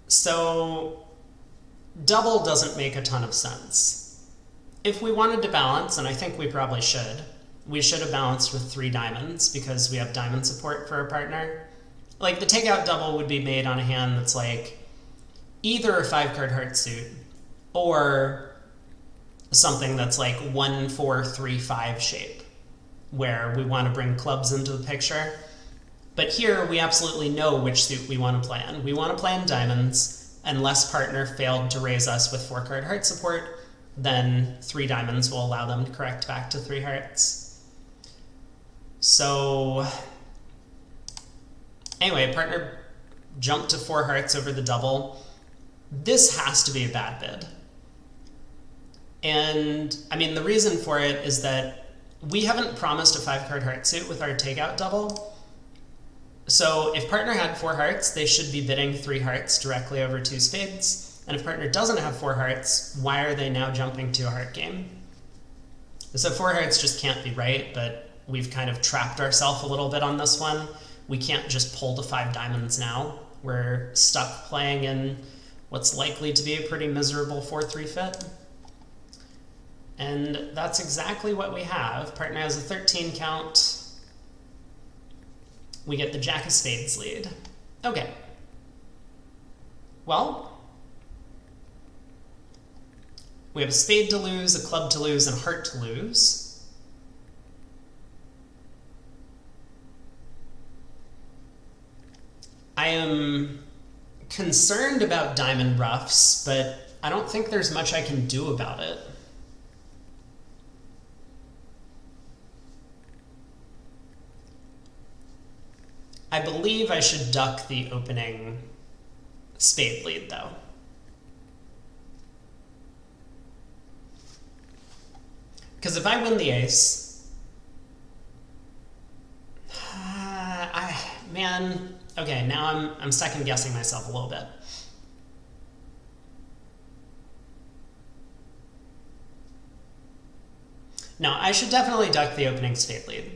So double doesn't make a ton of sense. If we wanted to balance, and I think we probably should, we should have balanced with 3 diamonds because we have diamond support for our partner. Like, the takeout double would be made on a hand that's like either a 5-card heart suit or something that's like 1-4-3-5 shape, where we want to bring clubs into the picture. But here we absolutely know which suit we want to play in. We want to play in diamonds. Unless partner failed to raise us with 4-card heart support, then 3 diamonds will allow them to correct back to 3 hearts. So anyway, partner jumped to 4 hearts over the double. This has to be a bad bid. And I mean, the reason for it is that we haven't promised a 5-card heart suit with our takeout double. So if partner had 4 hearts, they should be bidding 3 hearts directly over 2 spades. And if partner doesn't have 4 hearts, why are they now jumping to a heart game? So 4 hearts just can't be right, but we've kind of trapped ourselves a little bit on this one. We can't just pull to 5 diamonds now. We're stuck playing in what's likely to be a pretty miserable 4-3 fit. And that's exactly what we have. Partner has a 13 count. We get the Jack of Spades lead. Okay. Well, we have a spade to lose, a club to lose, and a heart to lose. I am concerned about diamond ruffs, but I don't think there's much I can do about it. I believe I should duck the opening spade lead, though. Because if I win the ace, man, okay, now I'm second guessing myself a little bit. No, I should definitely duck the opening spade lead.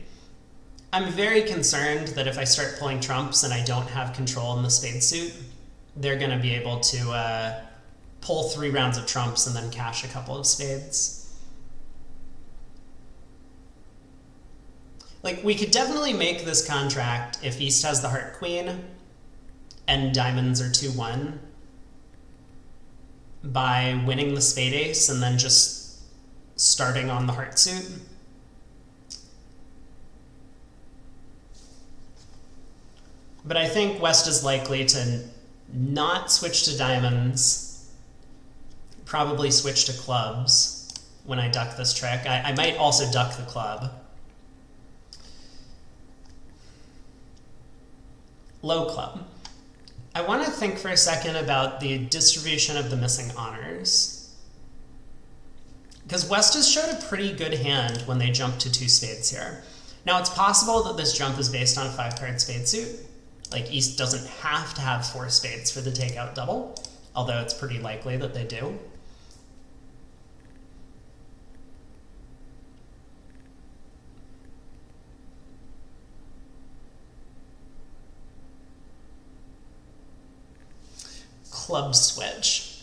I'm very concerned that if I start pulling trumps and I don't have control in the spade suit, they're going to be able to pull 3 rounds of trumps and then cash a couple of spades. Like, we could definitely make this contract if East has the heart queen and diamonds are 2-1 by winning the spade ace and then just starting on the heart suit. But I think West is likely to not switch to diamonds, probably switch to clubs when I duck this trick. I might also duck the club. Low club. I want to think for a second about the distribution of the missing honors. Because West has showed a pretty good hand when they jump to 2 spades here. Now, it's possible that this jump is based on a 5-card spade suit. Like, East doesn't have to have 4 spades for the takeout double, although it's pretty likely that they do. Club switch.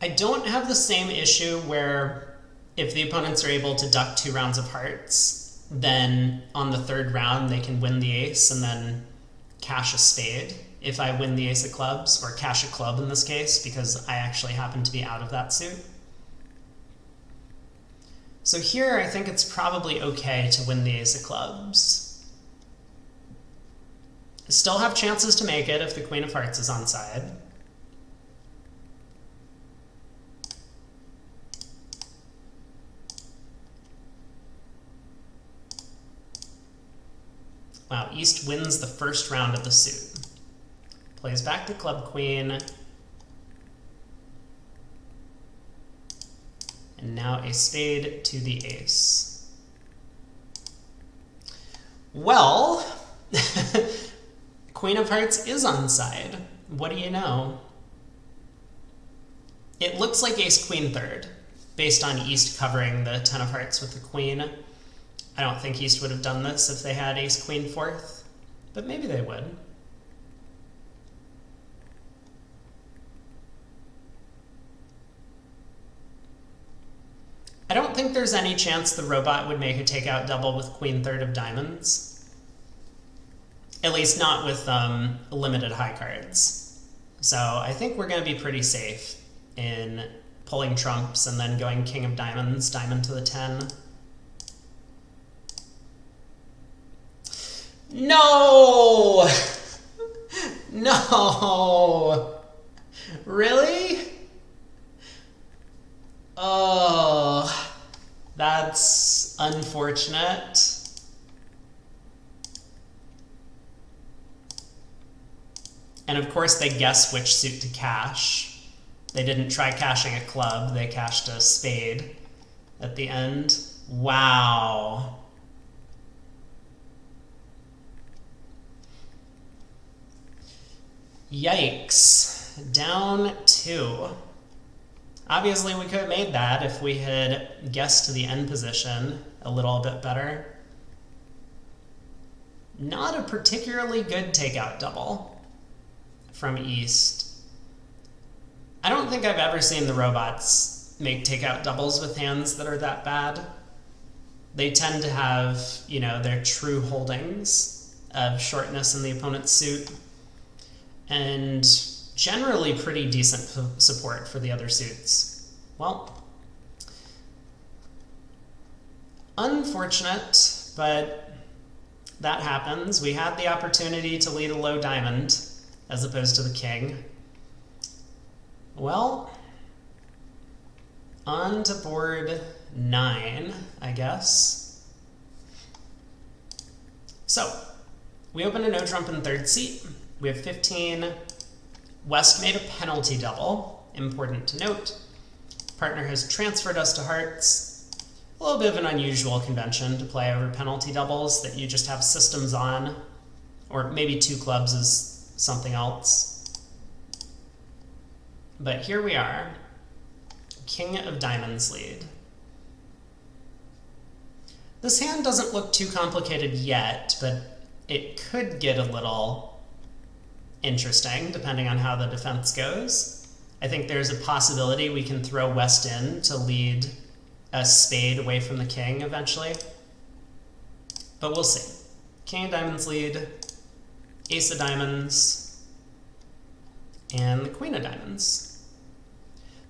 I don't have the same issue where if the opponents are able to duck 2 rounds of hearts, then on the 3rd round they can win the ace and then cash a spade if I win the ace of clubs, or cash a club in this case, because I actually happen to be out of that suit. So here I think it's probably okay to win the ace of clubs. Still have chances to make it if the queen of hearts is on side. Wow, East wins the 1st round of the suit. Plays back the club queen. And now a spade to the ace. Well, Queen of Hearts is on side. What do you know? It looks like ace queen 3rd, based on East covering the 10 of hearts with the queen. I don't think East would have done this if they had ace queen 4th, but maybe they would. I don't think there's any chance the robot would make a takeout double with queen 3rd of diamonds. At least not with limited high cards. So I think we're going to be pretty safe in pulling trumps and then going king of diamonds, diamond to the 10. No! No! Really? Oh, that's unfortunate. And of course they guess which suit to cash. They didn't try cashing a club, they cashed a spade at the end. Wow. Yikes. Down 2. Obviously we could have made that if we had guessed the end position a little bit better. Not a particularly good takeout double from East. I don't think I've ever seen the robots make takeout doubles with hands that are that bad. They tend to have, you know, their true holdings of shortness in the opponent's suit, and generally pretty decent support for the other suits. Well, unfortunate, but that happens. We had the opportunity to lead a low diamond as opposed to the king. Well, on to board 9, I guess. So, we open a no trump in third seat. We have 15. West made a penalty double, important to note. Partner has transferred us to hearts. A little bit of an unusual convention to play over penalty doubles, that you just have systems on, or maybe 2 clubs is something else. But here we are, king of diamonds lead. This hand doesn't look too complicated yet, but it could get a little interesting depending on how the defense goes. I think there's a possibility we can throw West in to lead a spade away from the king eventually. But we'll see. King of diamonds lead, ace of diamonds, and the queen of diamonds.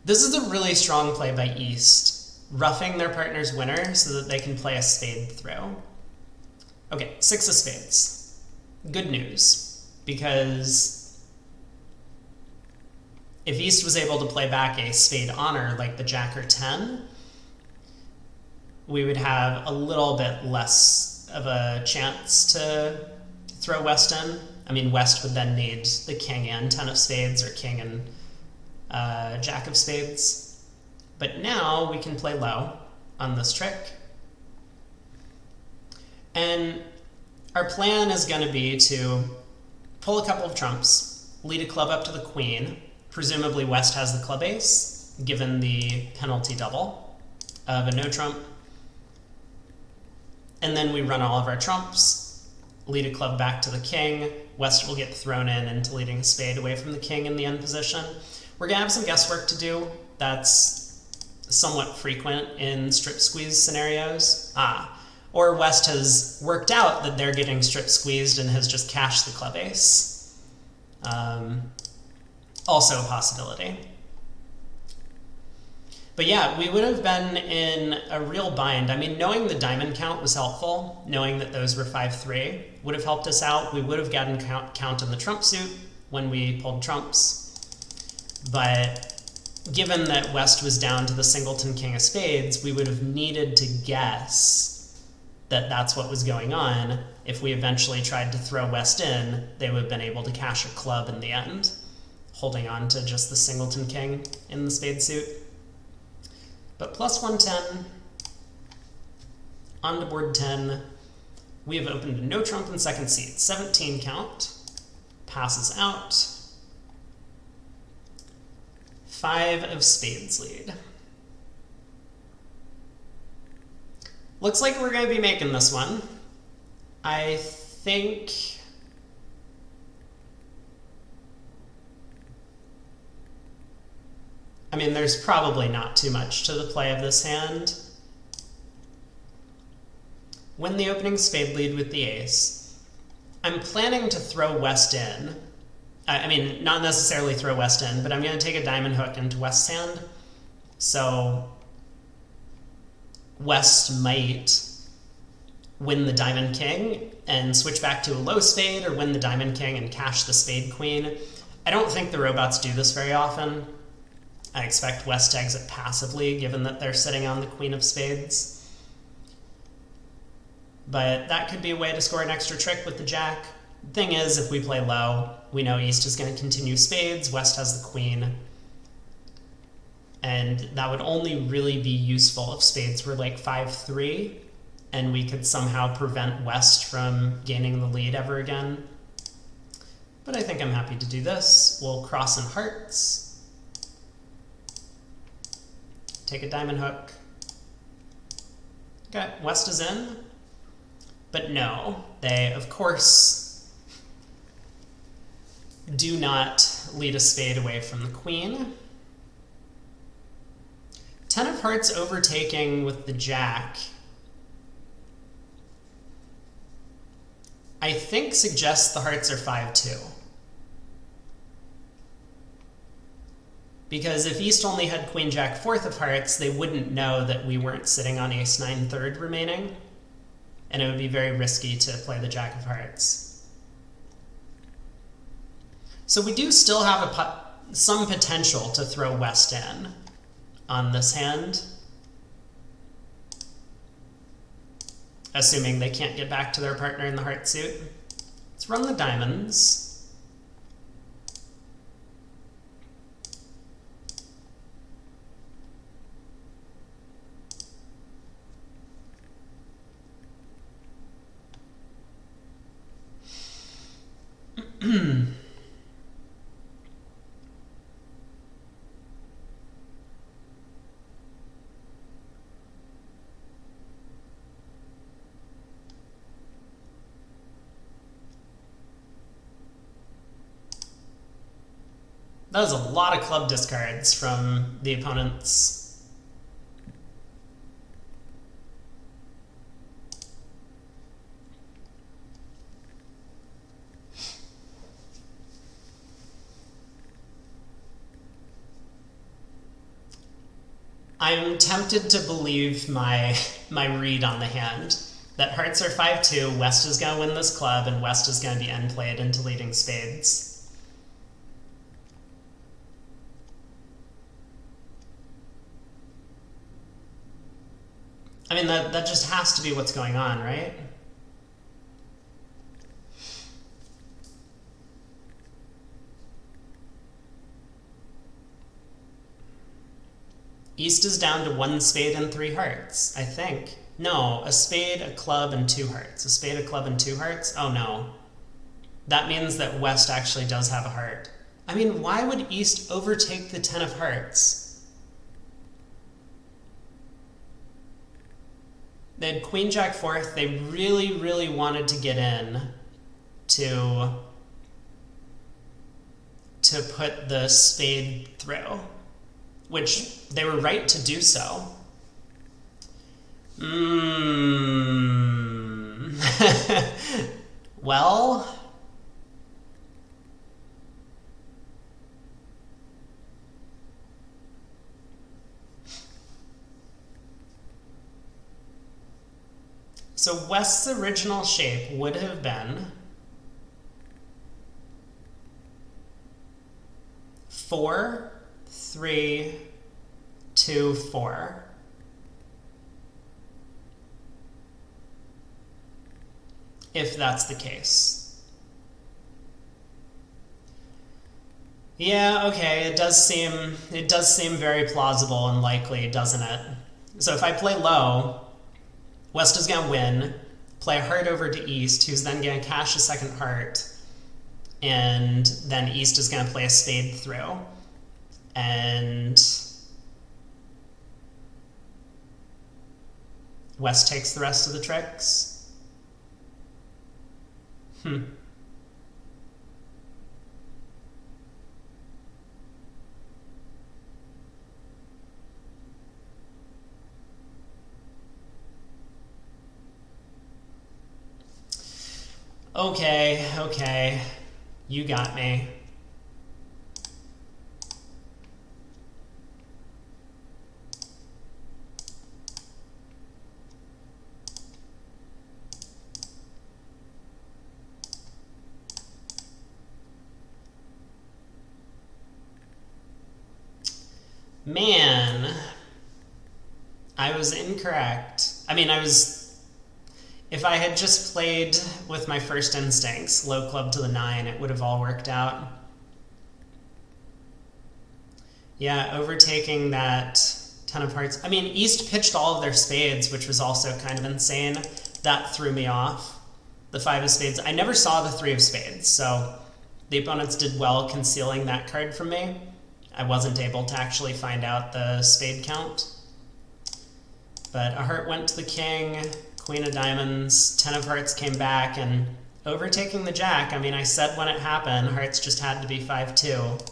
This is a really strong play by East, roughing their partner's winner so that they can play a spade throw. Okay, 6 of spades. Good news, because if East was able to play back a spade honor like the jack or 10, we would have a little bit less of a chance to throw West in. I mean, West would then need the king and 10 of spades, or king and jack of spades. But now we can play low on this trick. And our plan is going to be to pull a couple of trumps, lead a club up to the queen. Presumably West has the club ace, given the penalty double of a no trump. And then we run all of our trumps, lead a club back to the king. West will get thrown in into leading a spade away from the king in the end position. We're going to have some guesswork to do. That's somewhat frequent in strip squeeze scenarios. Or West has worked out that they're getting strip squeezed and has just cashed the club ace. Also a possibility. But yeah, we would have been in a real bind. I mean, knowing the diamond count was helpful. Knowing that those were 5-3 would have helped us out. We would have gotten count in the trump suit when we pulled trumps. But given that West was down to the singleton king of spades, we would have needed to guess that that's what was going on. If we eventually tried to throw West in, they would have been able to cash a club in the end, holding on to just the singleton king in the spade suit. But plus 110, on to board 10, we have opened a no trump in second seat. 17 count, passes out, 5 of spades lead. Looks like we're going to be making this one. I think there's probably not too much to the play of this hand. Win the opening spade lead with the ace. I'm planning to throw West in I mean, not necessarily throw west in, but I'm going to take a diamond hook into west's hand. So west might win the diamond king and switch back to a low spade, or win the diamond king and cash the spade queen. I don't think the robots do this very often. I expect west to exit passively, given that they're sitting on the queen of spades. But that could be a way to score an extra trick with the jack. Thing is, if we play low, we know east is going to continue spades, west has the queen. And that would only really be useful if spades were like 5-3, and we could somehow prevent west from gaining the lead ever again. But I think I'm happy to do this. We'll cross in hearts. Take a diamond hook. Okay, west is in. But no, they, of course, do not lead a spade away from the queen. 10 of hearts overtaking with the jack, I think suggests the hearts are 5-2. Because if east only had queen jack fourth of hearts, they wouldn't know that we weren't sitting on ace 9 third remaining, and it would be very risky to play the jack of hearts. So we do still have some potential to throw west in on this hand, assuming they can't get back to their partner in the heart suit. Let's run the diamonds. That was a lot of club discards from the opponents. I'm tempted to believe my read on the hand, that hearts are 5-2, west is going to win this club, and west is going to be end played into leading spades. I mean, that just has to be what's going on, right? East is down to 1 spade and 3 hearts, I think. No, a spade, a club, and 2 hearts. A spade, a club, and 2 hearts? Oh no. That means that west actually does have a heart. I mean, why would east overtake the 10 of hearts? They had queen jack fourth. They really, really wanted to get in to put the spade through, which they were right to do so. Well, so west's original shape would have been 4, 3, 2, 4. If that's the case. Yeah, okay, it does seem very plausible and likely, doesn't it? So if I play low, west is going to win, play a heart over to east, who's then going to cash a second heart, and then east is going to play a spade through. And west takes the rest of the tricks. Okay, you got me. Man, I was incorrect. I mean, if I had just played with my first instincts, low club to the 9, it would have all worked out. Yeah, overtaking that 10 of hearts. I mean, East pitched all of their spades, which was also kind of insane. That threw me off. The 5 of spades. I never saw the 3 of spades, so the opponents did well concealing that card from me. I wasn't able to actually find out the spade count. But a heart went to the king, queen of diamonds, 10 of hearts came back, and overtaking the jack, I mean, I said when it happened, hearts just had to be 5-2.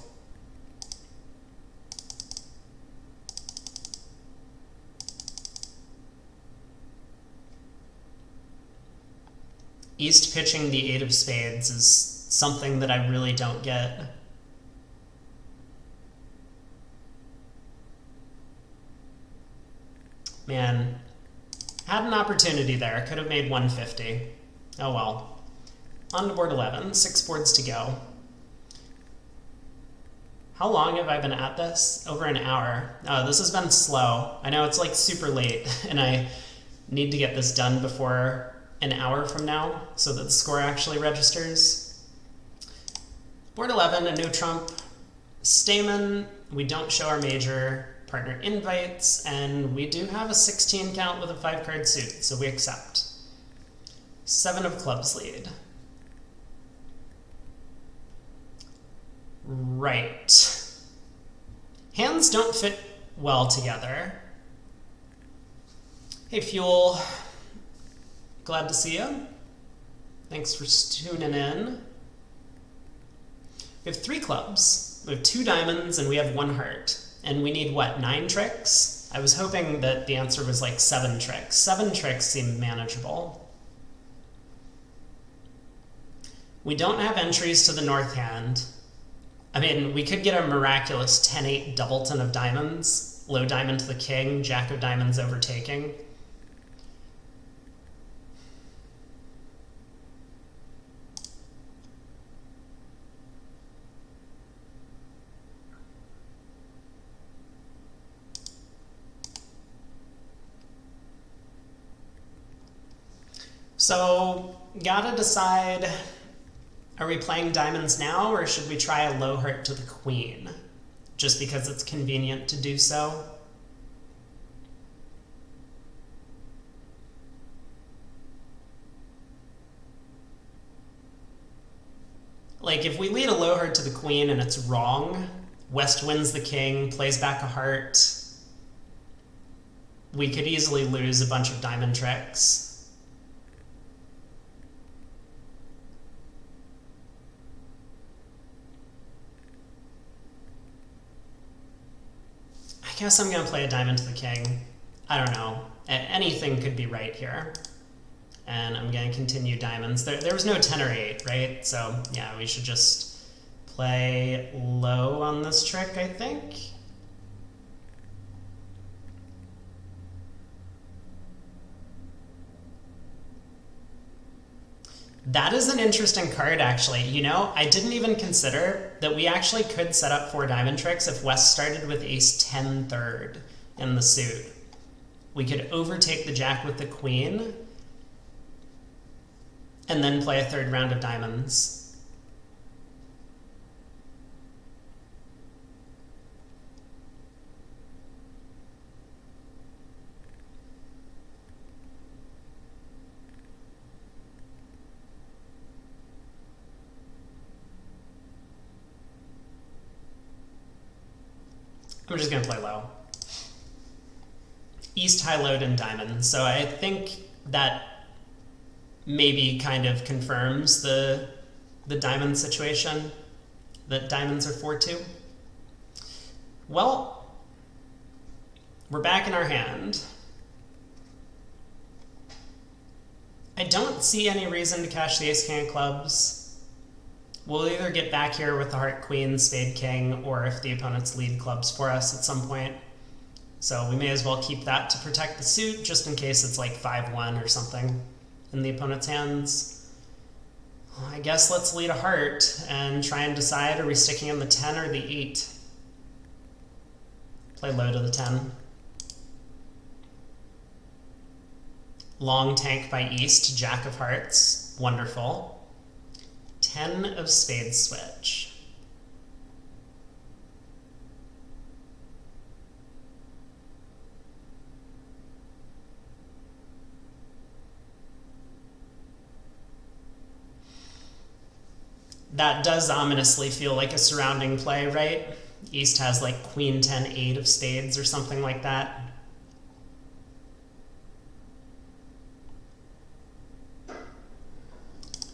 East pitching the 8 of spades is something that I really don't get. Man, had an opportunity there. Could have made 150. Oh well. On to board 11. 6 boards to go. How long have I been at this? Over an hour. Oh, this has been slow. I know it's like super late, and I need to get this done before an hour from now so that the score actually registers. Board 11, a no trump. Stamen, we don't show our major. Partner invites, and we do have a 16 count with a 5-card suit, so we accept. 7 of clubs lead. Right. Hands don't fit well together. Hey, Fuel. Glad to see you. Thanks for tuning in. We have 3 clubs. We have 2 diamonds, and we have 1 heart. And we need, what, 9 tricks? I was hoping that the answer was like 7 tricks. 7 tricks seem manageable. We don't have entries to the north hand. I mean, we could get a miraculous 10-8 doubleton of diamonds, low diamond to the king, jack of diamonds overtaking. So, gotta decide, are we playing diamonds now, or should we try a low heart to the queen? Just because it's convenient to do so? Like, if we lead a low heart to the queen and it's wrong, West wins the king, plays back a heart, we could easily lose a bunch of diamond tricks. I guess I'm going to play a diamond to the king. I don't know. Anything could be right here. And I'm going to continue diamonds. There was no 10 or 8, right? So, yeah, we should just play low on this trick, I think. That is an interesting card, actually. You know, I didn't even consider that we actually could set up 4 diamond tricks if West started with ace-10 third in the suit. We could overtake the jack with the queen and then play a 3rd round of diamonds. I'm just going to play low. East, high, low, and diamond. So I think that maybe kind of confirms the diamond situation, that diamonds are 4-2. Well, we're back in our hand. I don't see any reason to cash the ace-king of clubs. We'll either get back here with the heart queen, spade king, or if the opponents lead clubs for us at some point. So we may as well keep that to protect the suit, just in case it's like 5-1 or something in the opponent's hands. Well, I guess let's lead a heart and try and decide, are we sticking in the 10 or the 8? Play low to the 10. Long tank by East, Jack of Hearts. Wonderful. 10 of Spades switch. That does ominously feel like a surrounding play, right? East has like Queen 10 8 of spades or something like that.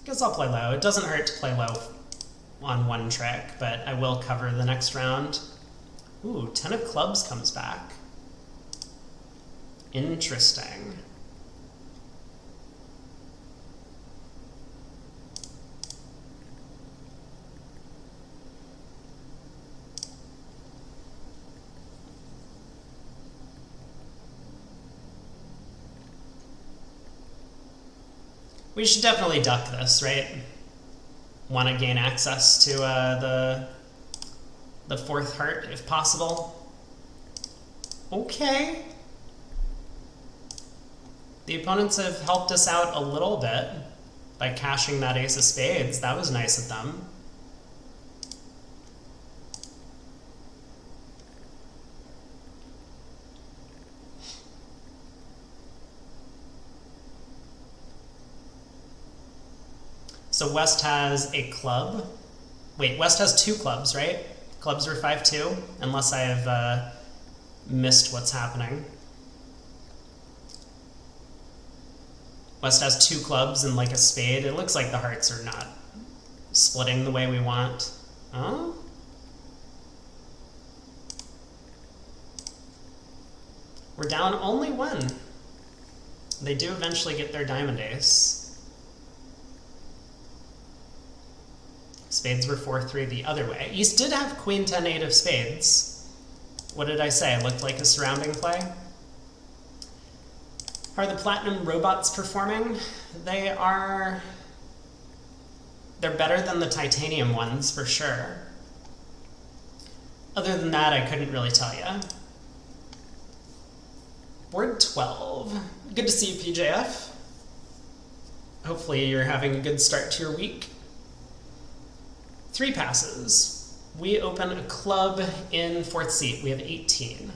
Guess I'll play low. It doesn't hurt to play low on one trick, but I will cover the next round. Ooh, 10 of clubs comes back. Interesting. We should definitely duck this, right? Want to gain access to the fourth heart if possible. Okay. The opponents have helped us out a little bit by cashing that ace of spades. That was nice of them. So West has a club. Wait, West has 2 clubs, right? Clubs are 5-2, unless I have missed what's happening. West has 2 clubs and like a spade. It looks like the hearts are not splitting the way we want. Oh? We're down only 1. They do eventually get their diamond ace. Spades were 4-3 the other way. East did have Queen 10 8 of spades. What did I say? It looked like a surrounding play. Are the platinum robots performing? They're better than the titanium ones for sure. Other than that, I couldn't really tell you. Board 12. Good to see you, PJF. Hopefully you're having a good start to your week. 3 passes. We open a club in 4th seat. We have 18.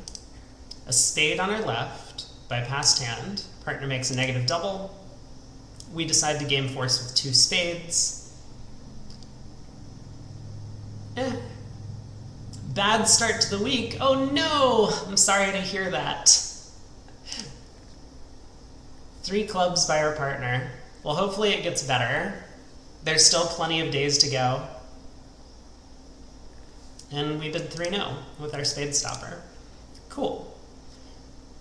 A spade on our left by passed hand. Partner makes a negative double. We decide to game force with 2 spades. Bad start to the week. Oh no! I'm sorry to hear that. 3 clubs by our partner. Well, hopefully it gets better. There's still plenty of days to go. And we bid 3-0 with our spade stopper. Cool.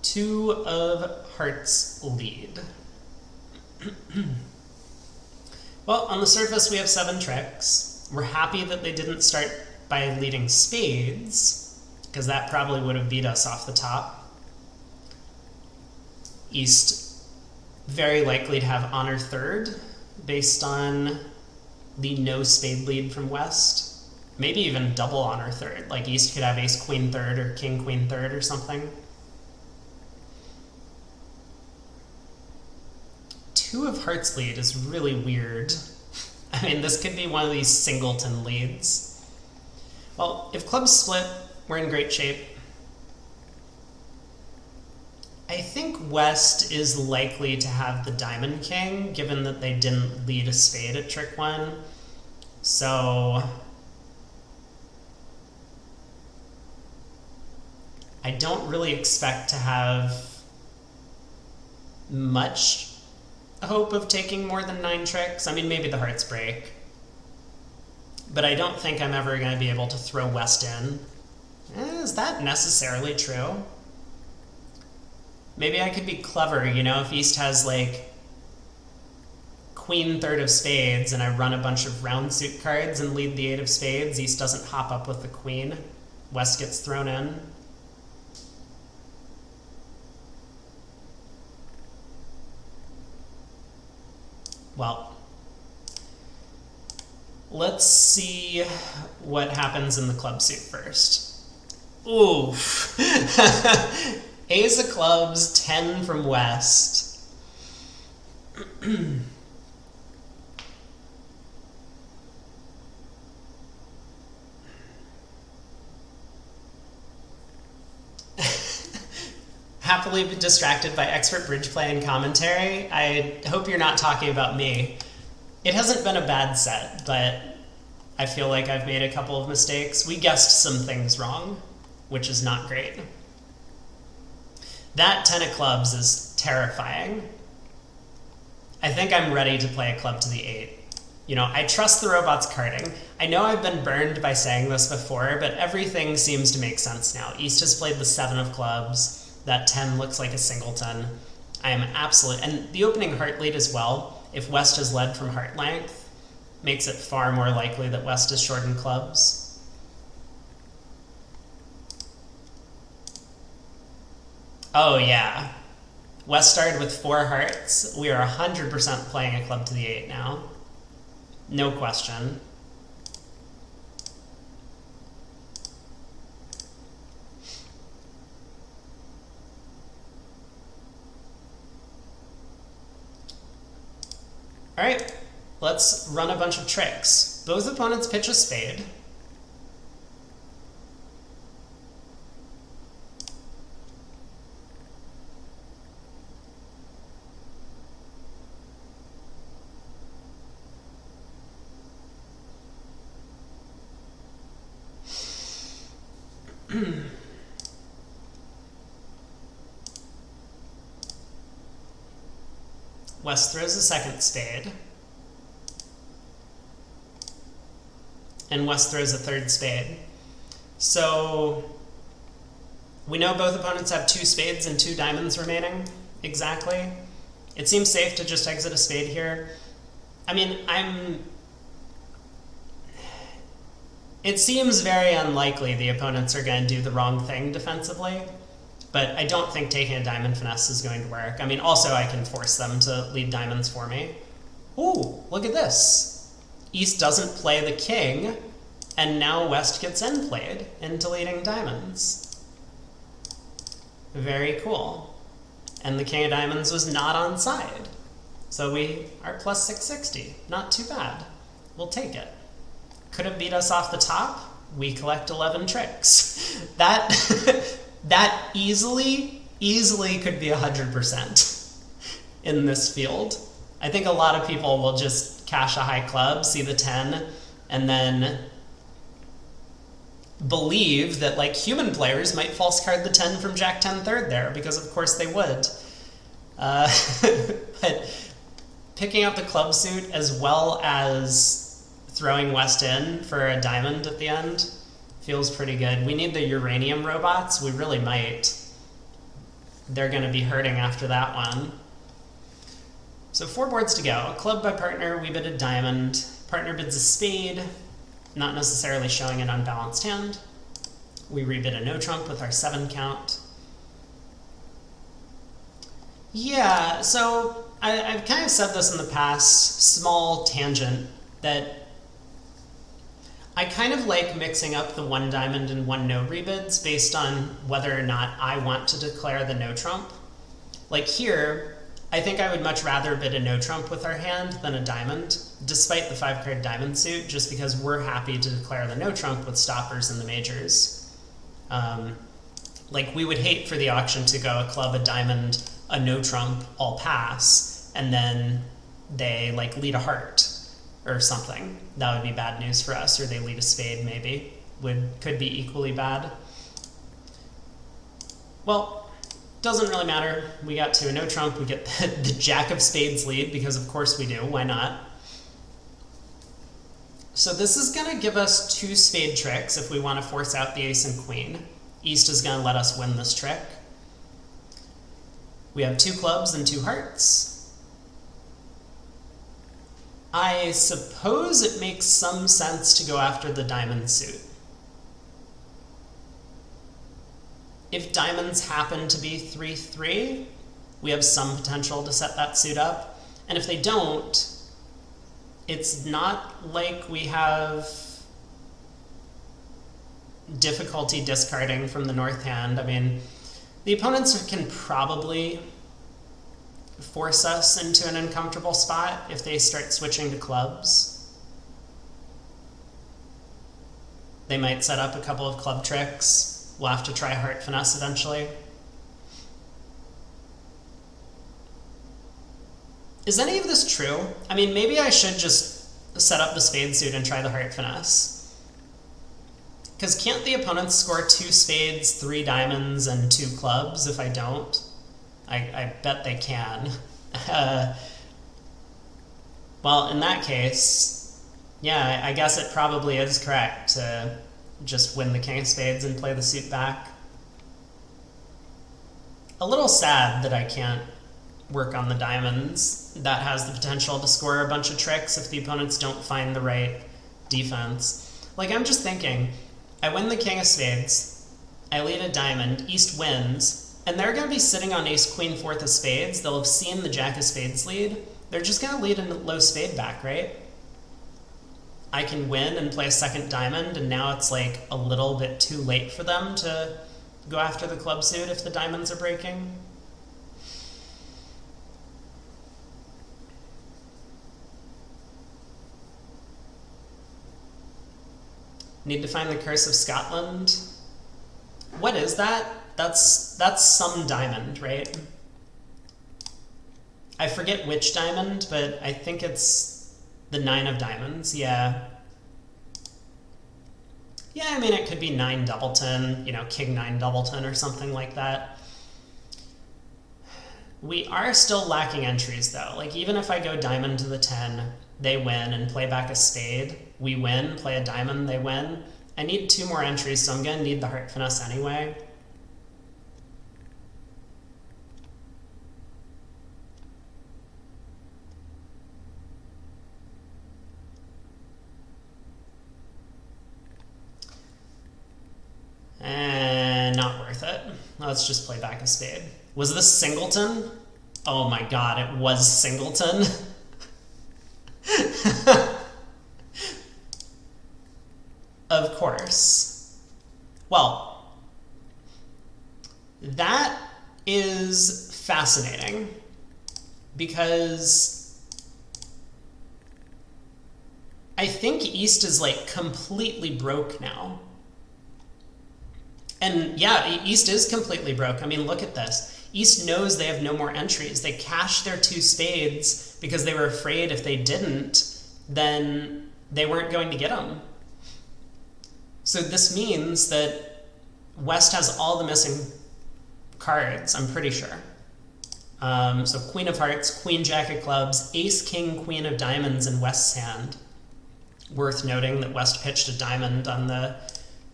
2 of hearts lead. Well, on the surface we have 7 tricks. We're happy that they didn't start by leading spades, because that probably would have beat us off the top. East very likely to have honor 3rd based on the no spade lead from West. Maybe even double honor 3rd, like East could have ace queen 3rd or king queen 3rd or something. 2 of hearts lead is really weird. I mean, this could be one of these singleton leads. Well, if clubs split, we're in great shape. I think West is likely to have the diamond king, given that they didn't lead a spade at trick 1. So I don't really expect to have much hope of taking more than 9 tricks. I mean, maybe the hearts break. But I don't think I'm ever going to be able to throw West in. Is that necessarily true? Maybe I could be clever, you know, if East has like Queen 3rd of spades and I run a bunch of round suit cards and lead the 8 of spades, East doesn't hop up with the queen. West gets thrown in. Well, let's see what happens in the club suit first. Oof. Ace of clubs, 10 from West. Happily distracted by expert bridge play and commentary. I hope you're not talking about me. It hasn't been a bad set, but I feel like I've made a couple of mistakes. We guessed some things wrong, which is not great. That 10 of clubs is terrifying. I think I'm ready to play a club to the 8. You know, I trust the robot's carding. I know I've been burned by saying this before, but everything seems to make sense now. East has played the 7 of clubs. That 10 looks like a singleton. I am absolute, and the opening heart lead as well, if West has led from heart length, makes it far more likely that West is short in clubs. Oh yeah. West started with 4 hearts. We are 100% playing a club to the 8 now. No question. All right, let's run a bunch of tricks. Both opponents pitch a spade. West throws a second spade. And West throws a third spade. So we know both opponents have 2 spades and 2 diamonds remaining, exactly. It seems safe to just exit a spade here. I mean, it seems very unlikely the opponents are going to do the wrong thing defensively. But I don't think taking a diamond finesse is going to work. I mean, also I can force them to lead diamonds for me. Ooh, look at this. East doesn't play the king, and now West gets end played into leading diamonds. Very cool. And the king of diamonds was not on side. So we are plus 660. Not too bad. We'll take it. Could have beat us off the top. We collect 11 tricks. That easily could be 100% in this field. I think a lot of people will just cash a high club, see the 10, and then believe that like human players might false card the 10 from Jack 10 third there, because of course they would. But picking up the club suit as well as throwing West in for a diamond at the end feels pretty good. We need the uranium robots. We really might. They're going to be hurting after that one. So 4 boards to go. Club by partner, we bid a diamond. Partner bids a spade, not necessarily showing an unbalanced hand. We rebid a no trump with our 7 count. Yeah, so I've kind of said this in the past, small tangent, that I kind of like mixing up the 1 diamond and 1 no rebids based on whether or not I want to declare the no trump. Like here, I think I would much rather bid a no trump with our hand than a diamond, despite the 5 card diamond suit, just because we're happy to declare the no trump with stoppers in the majors. Like we would hate for the auction to go a club, a diamond, a no trump, all pass, and then they like lead a heart or something. That would be bad news for us, or they lead a spade maybe. Could be equally bad. Well, doesn't really matter. We got to a no trump, we get the jack of spades lead, because of course we do, why not? So this is gonna give us 2 spade tricks if we want to force out the ace and queen. East is gonna let us win this trick. We have 2 clubs and 2 hearts. I suppose it makes some sense to go after the diamond suit. If diamonds happen to be 3-3, we have some potential to set that suit up. And if they don't, it's not like we have difficulty discarding from the north hand. I mean, the opponents can probably force us into an uncomfortable spot if they start switching to clubs. They might set up a couple of club tricks. We'll have to try heart finesse eventually. Is any of this true? I mean, maybe I should just set up the spade suit and try the heart finesse. Because can't the opponents score 2 spades, 3 diamonds, and 2 clubs if I don't? I bet they can. Well, in that case, yeah, I guess it probably is correct to just win the king of spades and play the suit back. A little sad that I can't work on the diamonds. That has the potential to score a bunch of tricks if the opponents don't find the right defense. Like, I'm just thinking, I win the king of spades, I lead a diamond, East wins, and they're going to be sitting on ace, queen, fourth of spades. They'll have seen the jack of spades lead. They're just going to lead a low spade back, right? I can win and play a second diamond, and now it's like a little bit too late for them to go after the club suit if the diamonds are breaking. Need to find the Curse of Scotland. What is that? That's some diamond, right? I forget which diamond, but I think it's the 9 of diamonds, yeah. Yeah, I mean, it could be 9 doubleton, you know, king 9 doubleton or something like that. We are still lacking entries, though. Like, even if I go diamond to the 10, they win, and play back a spade, we win, play a diamond, they win. I need 2 more entries, so I'm going to need the heart finesse anyway. And not worth it. Let's just play back a spade. Was this singleton? Oh my god, it was singleton. Of course. Well, that is fascinating because I think East is like completely broke now. And yeah, East is completely broke. I mean, look at this. East knows they have no more entries. They cashed their 2 spades because they were afraid if they didn't, then they weren't going to get them. So this means that West has all the missing cards, I'm pretty sure. So Queen of Hearts, Queen Jack of Clubs, Ace, King, Queen of Diamonds in West's hand. Worth noting that West pitched a diamond on the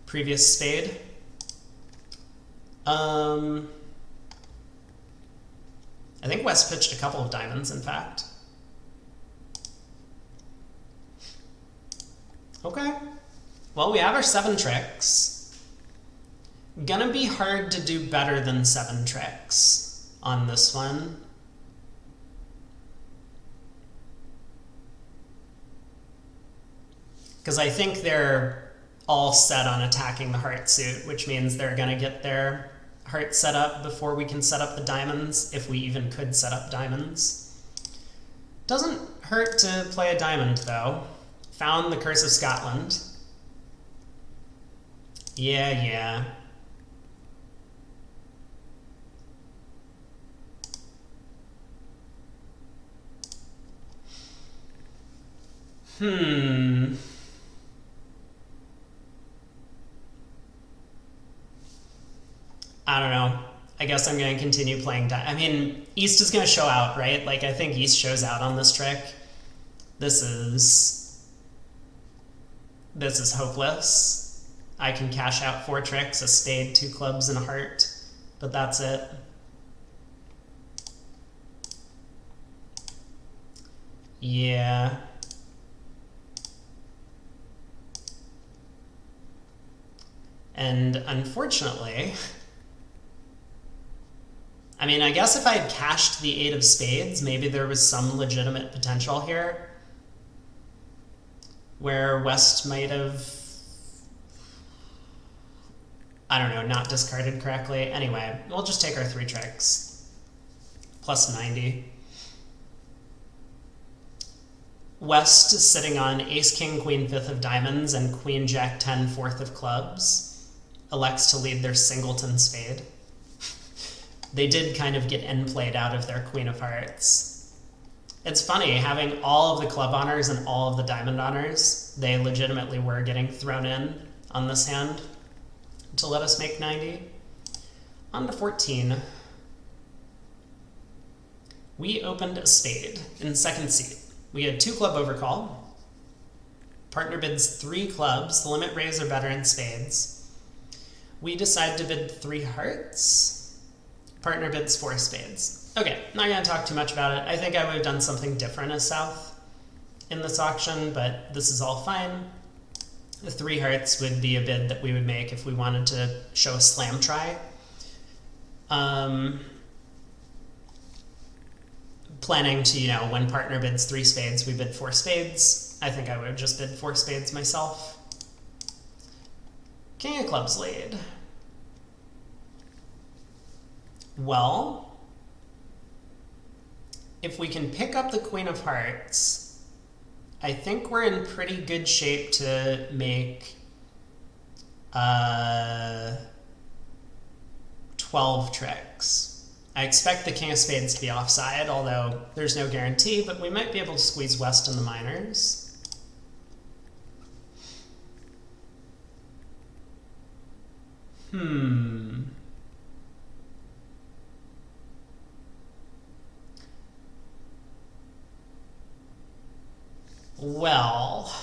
previous spade. I think West pitched a couple of diamonds, in fact. Okay. Well, we have our 7 tricks. Gonna be hard to do better than 7 tricks on this one. Because I think they're all set on attacking the heart suit, which means they're gonna get their heart set up before we can set up the diamonds, if we even could set up diamonds. Doesn't hurt to play a diamond, though. Found the Curse of Scotland. Yeah. I don't know. I guess I'm going to continue playing. I mean, East is going to show out, right? Like, I think East shows out on this trick. This is hopeless. I can cash out 4 tricks, a spade, 2 clubs, and a heart, but that's it. Yeah. And unfortunately, I mean, I guess if I had cashed the 8 of spades, maybe there was some legitimate potential here where West might have... I don't know, not discarded correctly. Anyway, we'll just take our 3 tricks. Plus 90. West is sitting on ace, king, queen, 5th of diamonds, and queen, jack, 10, 4th of clubs. Elects to lead their singleton spade. They did kind of get end played out of their queen of hearts. It's funny, having all of the club honors and all of the diamond honors, they legitimately were getting thrown in on this hand to let us make 90. On to 14. We opened a spade in second seat. We had 2 club overcall. Partner bids 3 clubs. The limit raise are better in spades. We decide to bid 3 hearts. Partner bids 4 spades. Okay, not going to talk too much about it. I think I would have done something different as South in this auction, but this is all fine. The 3 hearts would be a bid that we would make if we wanted to show a slam try. Planning to, when partner bids 3 spades, we bid 4 spades. I think I would have just bid 4 spades myself. King of clubs lead. Well, if we can pick up the queen of hearts, I think we're in pretty good shape to make 12 tricks. I expect the king of spades to be offside, although there's no guarantee, but we might be able to squeeze West in the minors. Well,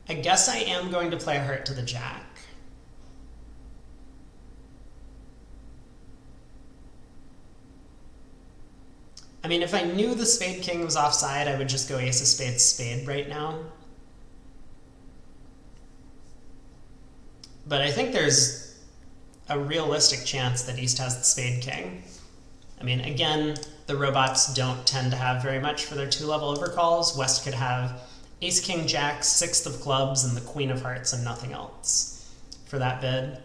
I guess I am going to play a heart to the jack. I mean, if I knew the spade king was offside, I would just go ace of spades spade right now. But I think there's a realistic chance that East has the spade king. I mean, again, the robots don't tend to have very much for their 2-level overcalls. West could have ace, king, jack, 6th of clubs, and the queen of hearts and nothing else for that bid.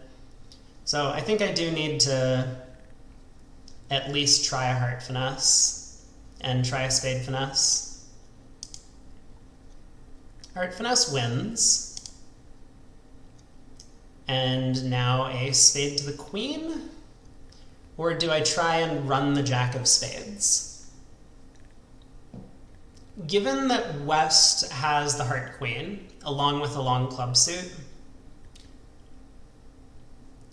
So I think I do need to at least try a heart finesse and try a spade finesse. Heart finesse wins. And now a spade to the queen? Or do I try and run the jack of spades? Given that West has the heart queen, along with a long club suit,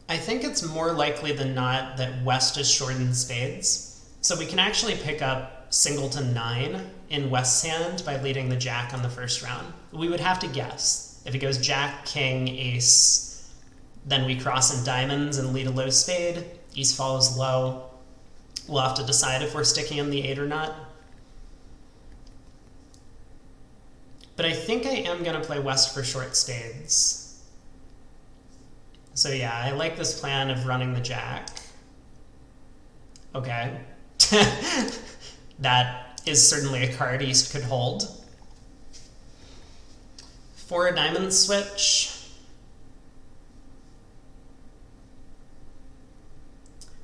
I think it's more likely than not that West is short in spades. So we can actually pick up singleton 9 in West's hand by leading the jack on the first round. We would have to guess. If it goes jack, king, ace, then we cross in diamonds and lead a low spade. East follows low. We'll have to decide if we're sticking in the 8 or not. But I think I am going to play West for short spades. So yeah, I like this plan of running the jack. Okay. That is certainly a card East could hold. For a diamond switch,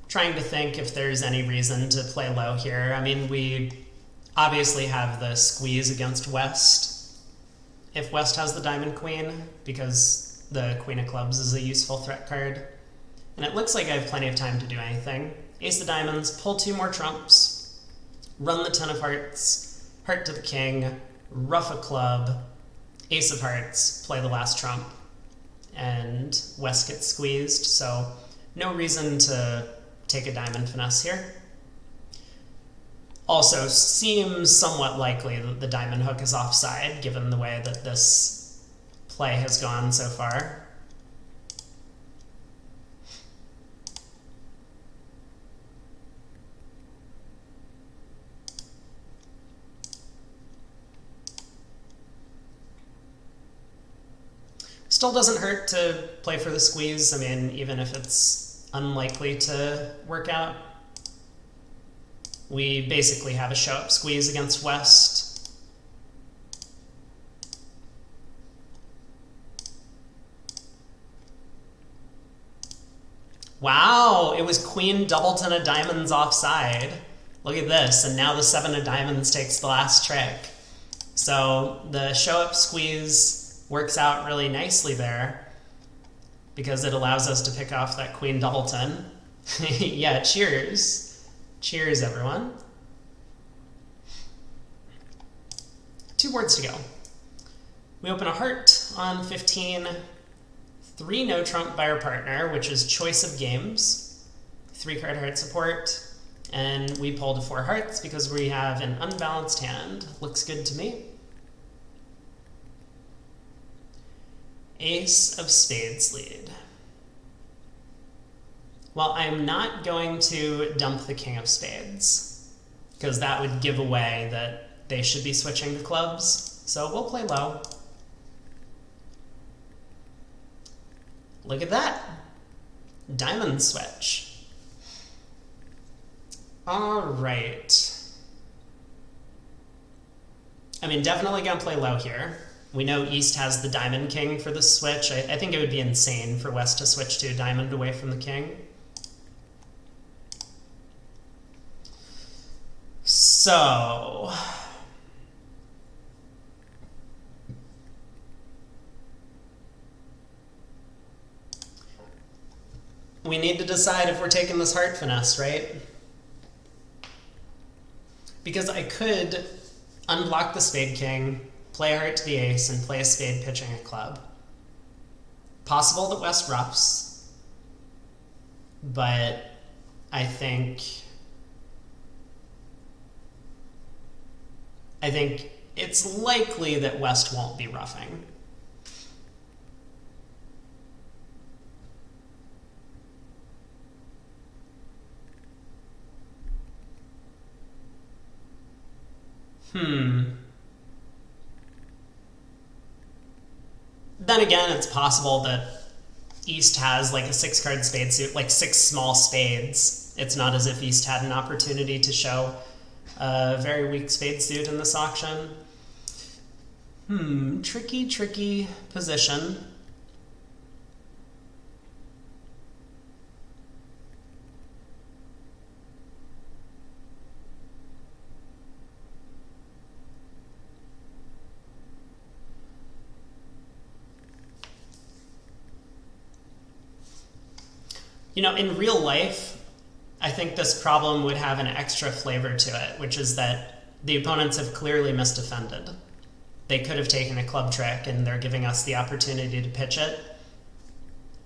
trying to think if there's any reason to play low here. I mean, we obviously have the squeeze against West if West has the diamond queen, because the queen of clubs is a useful threat card. And it looks like I have plenty of time to do anything. Ace of diamonds, pull 2 more trumps, run the 10 of hearts, heart to the king, ruff a club, ace of hearts, play the last trump, and West gets squeezed, so no reason to take a diamond finesse here. Also, seems somewhat likely that the diamond hook is offside, given the way that this play has gone so far. Still doesn't hurt to play for the squeeze. I mean, even if it's unlikely to work out. We basically have a show-up squeeze against West. Wow, it was queen doubleton of diamonds offside. Look at this, and now the 7 of diamonds takes the last trick. So the show up squeeze works out really nicely there because it allows us to pick off that queen doubleton. Yeah, cheers. Cheers, everyone. 2 boards to go. We open a heart on 15, 3 no trump by our partner, which is choice of games, 3 card heart support, and we pulled 4 hearts because we have an unbalanced hand. Looks good to me. Ace of spades lead. Well, I'm not going to dump the king of spades because that would give away that they should be switching to clubs. So we'll play low. Look at that. Diamond switch. All right. I mean, definitely gonna play low here. We know East has the diamond king for the switch. I think it would be insane for West to switch to a diamond away from the king. So we need to decide if we're taking this heart finesse, right? Because I could unblock the spade king, play a heart to the ace, and play a spade pitching a club. Possible that West roughs, but I think it's likely that West won't be roughing. Then again, it's possible that East has like a 6-card spade suit, like 6 small spades. It's not as if East had an opportunity to show a very weak spade suit in this auction. Tricky position. You know, in real life, I think this problem would have an extra flavor to it, which is that the opponents have clearly misdefended. They could have taken a club trick, and they're giving us the opportunity to pitch it.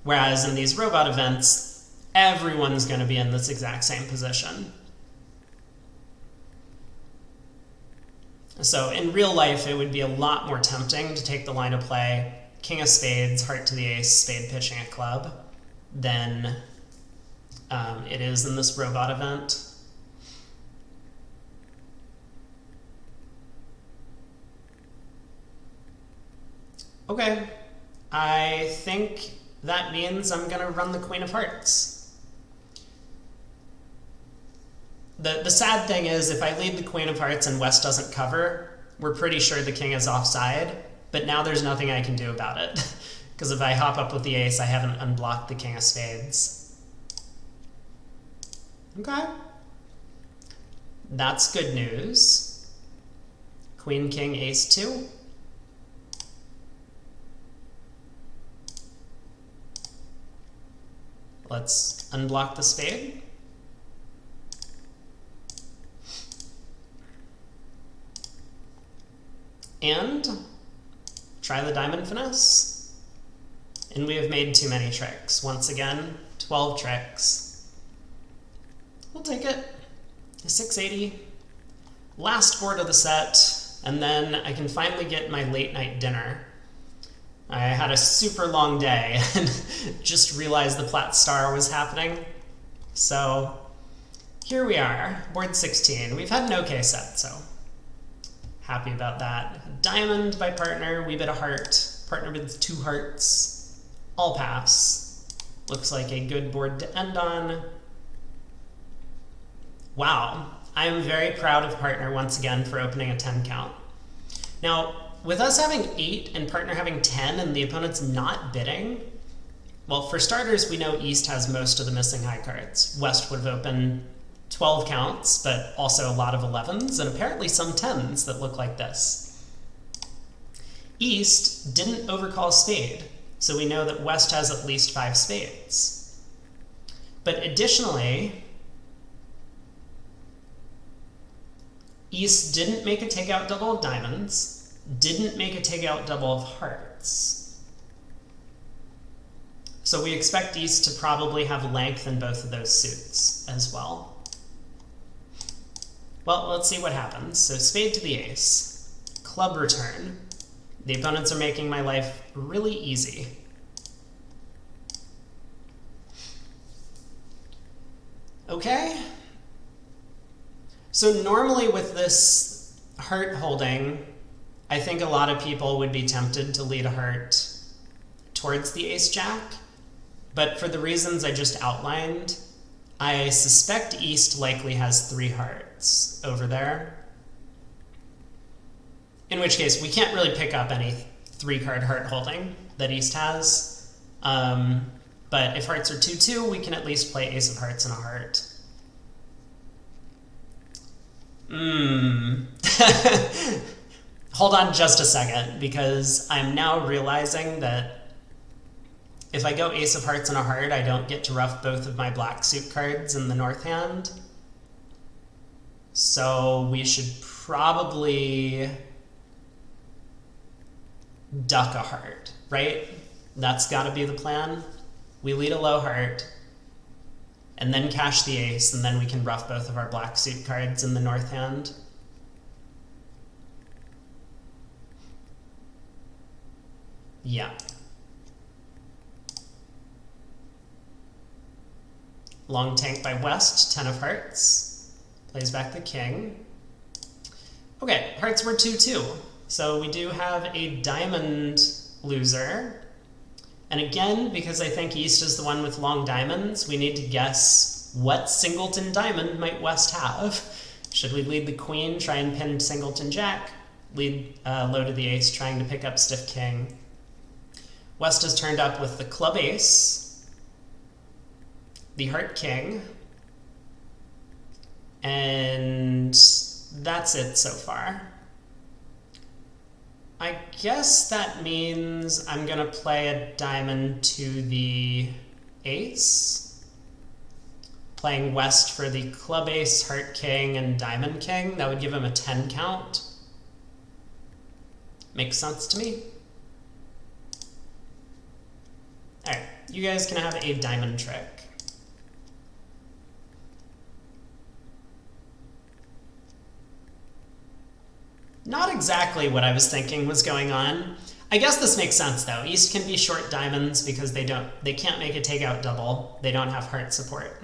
Whereas in these robot events, everyone's going to be in this exact same position. So in real life, it would be a lot more tempting to take the line of play, king of spades, heart to the ace, spade pitching a club, than it is in this robot event. Okay, I think that means I'm going to run the queen of hearts. The sad thing is, if I lead the queen of hearts and West doesn't cover, we're pretty sure the king is offside, but now there's nothing I can do about it. Because if I hop up with the ace, I haven't unblocked the king of spades. Okay. That's good news. Queen, king, ace 2. Let's unblock the spade. And try the diamond finesse. And we have made too many tricks. Once again, 12 tricks. We'll take it. 680. Last board of the set, and then I can finally get my late night dinner. I had a super long day and just realized the Plat Star was happening. So here we are, board 16. We've had an okay set, so happy about that. Diamond by partner, we bid a heart. Partner bids 2 hearts. All pass. Looks like a good board to end on. Wow, I am very proud of partner once again for opening a 10 count. Now, with us having 8 and partner having 10 and the opponent's not bidding, Well, for starters, we know East has most of the missing high cards. West would have opened 12 counts, but also a lot of 11s, and apparently some 10s that look like this. East didn't overcall spade, so we know that West has at least 5 spades. But additionally, East didn't make a takeout double of diamonds, didn't make a takeout double of hearts. So we expect East to probably have length in both of those suits as well. Well, let's see what happens. So spade to the ace, club return. The opponents are making my life really easy. Okay. So normally with this heart holding, I think a lot of people would be tempted to lead a heart towards the ace-jack, but for the reasons I just outlined, I suspect East likely has 3 hearts over there. In which case, we can't really pick up any 3-card heart holding that East has. But if hearts are 2-2, we can at least play ace of hearts and a heart. Hold on just a second, because I'm now realizing that if I go ace of hearts and a heart, I don't get to ruff both of my black suit cards in the north hand. So we should probably duck a heart, right? That's got to be the plan. We lead a low heart, and then cash the ace, and then we can ruff both of our black suit cards in the north hand. Yeah. Long tank by West, 10 of hearts. Plays back the king. Okay, hearts were 2-2. So we do have a diamond loser. And again, because I think East is the one with long diamonds, we need to guess what singleton diamond might West have. Should we lead the queen, try and pin singleton jack? Lead low to the ace, trying to pick up stiff king. West has turned up with the club ace, the heart king, and that's it so far. I guess that means I'm going to play a diamond to the ace, playing West for the club ace, heart king, and diamond king. That would give him a 10 count. Makes sense to me. All right, you guys can have a diamond trick. Not exactly what I was thinking was going on. I guess this makes sense though. East can be short diamonds because they can't make a takeout double. They don't have heart support.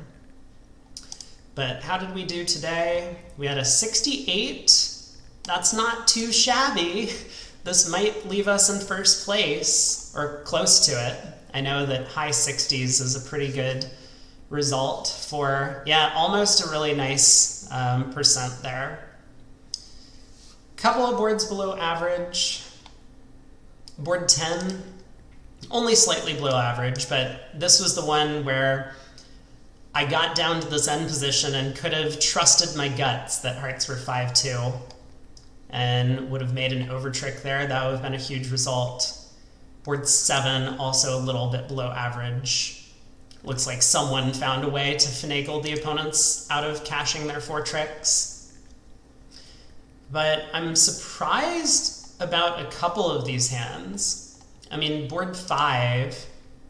But how did we do today? We had a 68. That's not too shabby. This might leave us in first place, or close to it. I know that high 60s is a pretty good result for, yeah, almost a really nice percent there. Couple of boards below average. Board 10, only slightly below average, but this was the one where I got down to this end position and could have trusted my guts that hearts were 5-2 and would have made an over trick there. That would have been a huge result. Board 7, also a little bit below average. Looks like someone found a way to finagle the opponents out of cashing their 4 tricks. But I'm surprised about a couple of these hands. I mean, board 5,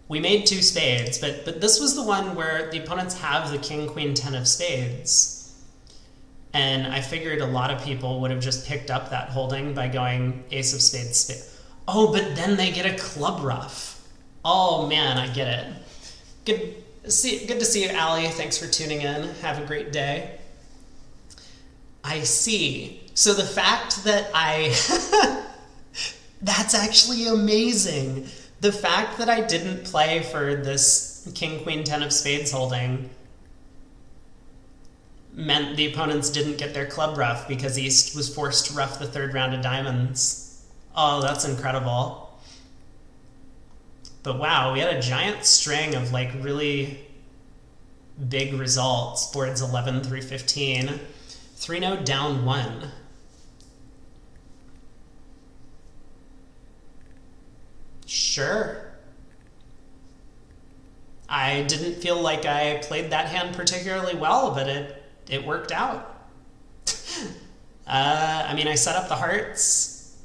we made 2 spades, but this was the one where the opponents have the king, queen, 10 of spades. And I figured a lot of people would have just picked up that holding by going ace of spades, spade. Oh, but then they get a club ruff. Oh man, I get it. Good to see you, Allie. Thanks for tuning in. Have a great day. I see. So the fact that that's actually amazing. The fact that I didn't play for this king, queen, 10 of spades holding meant the opponents didn't get their club ruff because East was forced to ruff the 3rd round of diamonds. Oh, that's incredible. But wow, we had a giant string of like really big results. Boards 11 through 15. 3-node down 1. Sure. I didn't feel like I played that hand particularly well, but it worked out. I mean, I set up the hearts.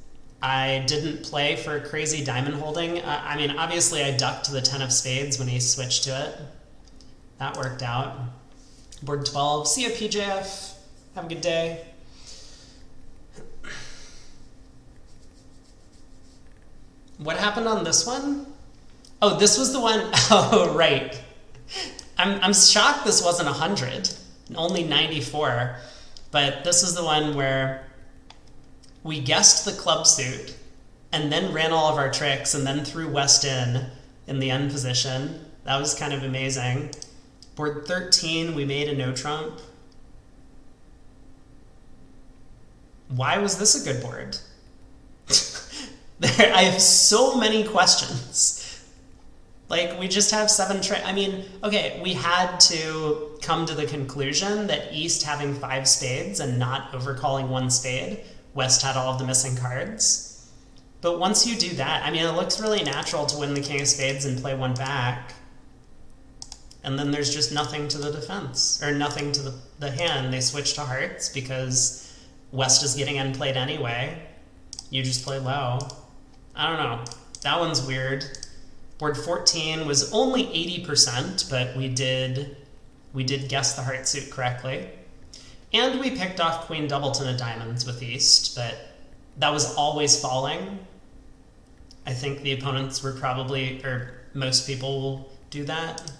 I didn't play for crazy diamond holding. I mean, obviously I ducked the 10 of spades when he switched to it. That worked out. Board 12. See ya, PJF. Have a good day. What happened on this one? Oh, this was the one. Oh, right. I'm shocked this wasn't 100. Only 94. But this is the one where we guessed the club suit and then ran all of our tricks and then threw West in the end position. That was kind of amazing. Board 13, we made a no trump. Why was this a good board? I have so many questions. Like, we just have 7 tricks. I mean, okay, we had to come to the conclusion that East having 5 spades and not overcalling 1 spade, West had all of the missing cards. But once you do that, I mean, it looks really natural to win the king of spades and play 1 back. And then there's just nothing to the defense, or nothing to the hand. They switch to hearts because West is getting end played anyway. You just play low. I don't know. That one's weird. Board 14 was only 80%, but we did guess the heart suit correctly. And we picked off Queen Doubleton of diamonds with East, but that was always falling. I think the opponents were probably, or most people will do that.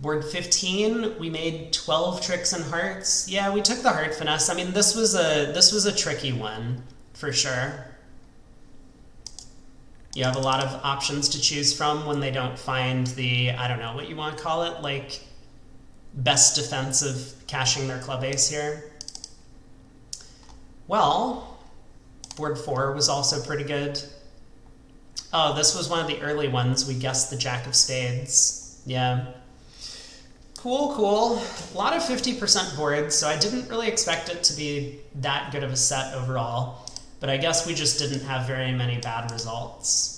Board 15, we made 12 tricks in hearts. Yeah, we took the heart finesse. I mean, this was a tricky one, for sure. You have a lot of options to choose from when they don't find the, I don't know what you want to call it, like best defense of cashing their club ace here. Well, board 4 was also pretty good. Oh, this was one of the early ones. We guessed the jack of spades. Yeah. Cool, cool. A lot of 50% boards, so I didn't really expect it to be that good of a set overall. But I guess we just didn't have very many bad results.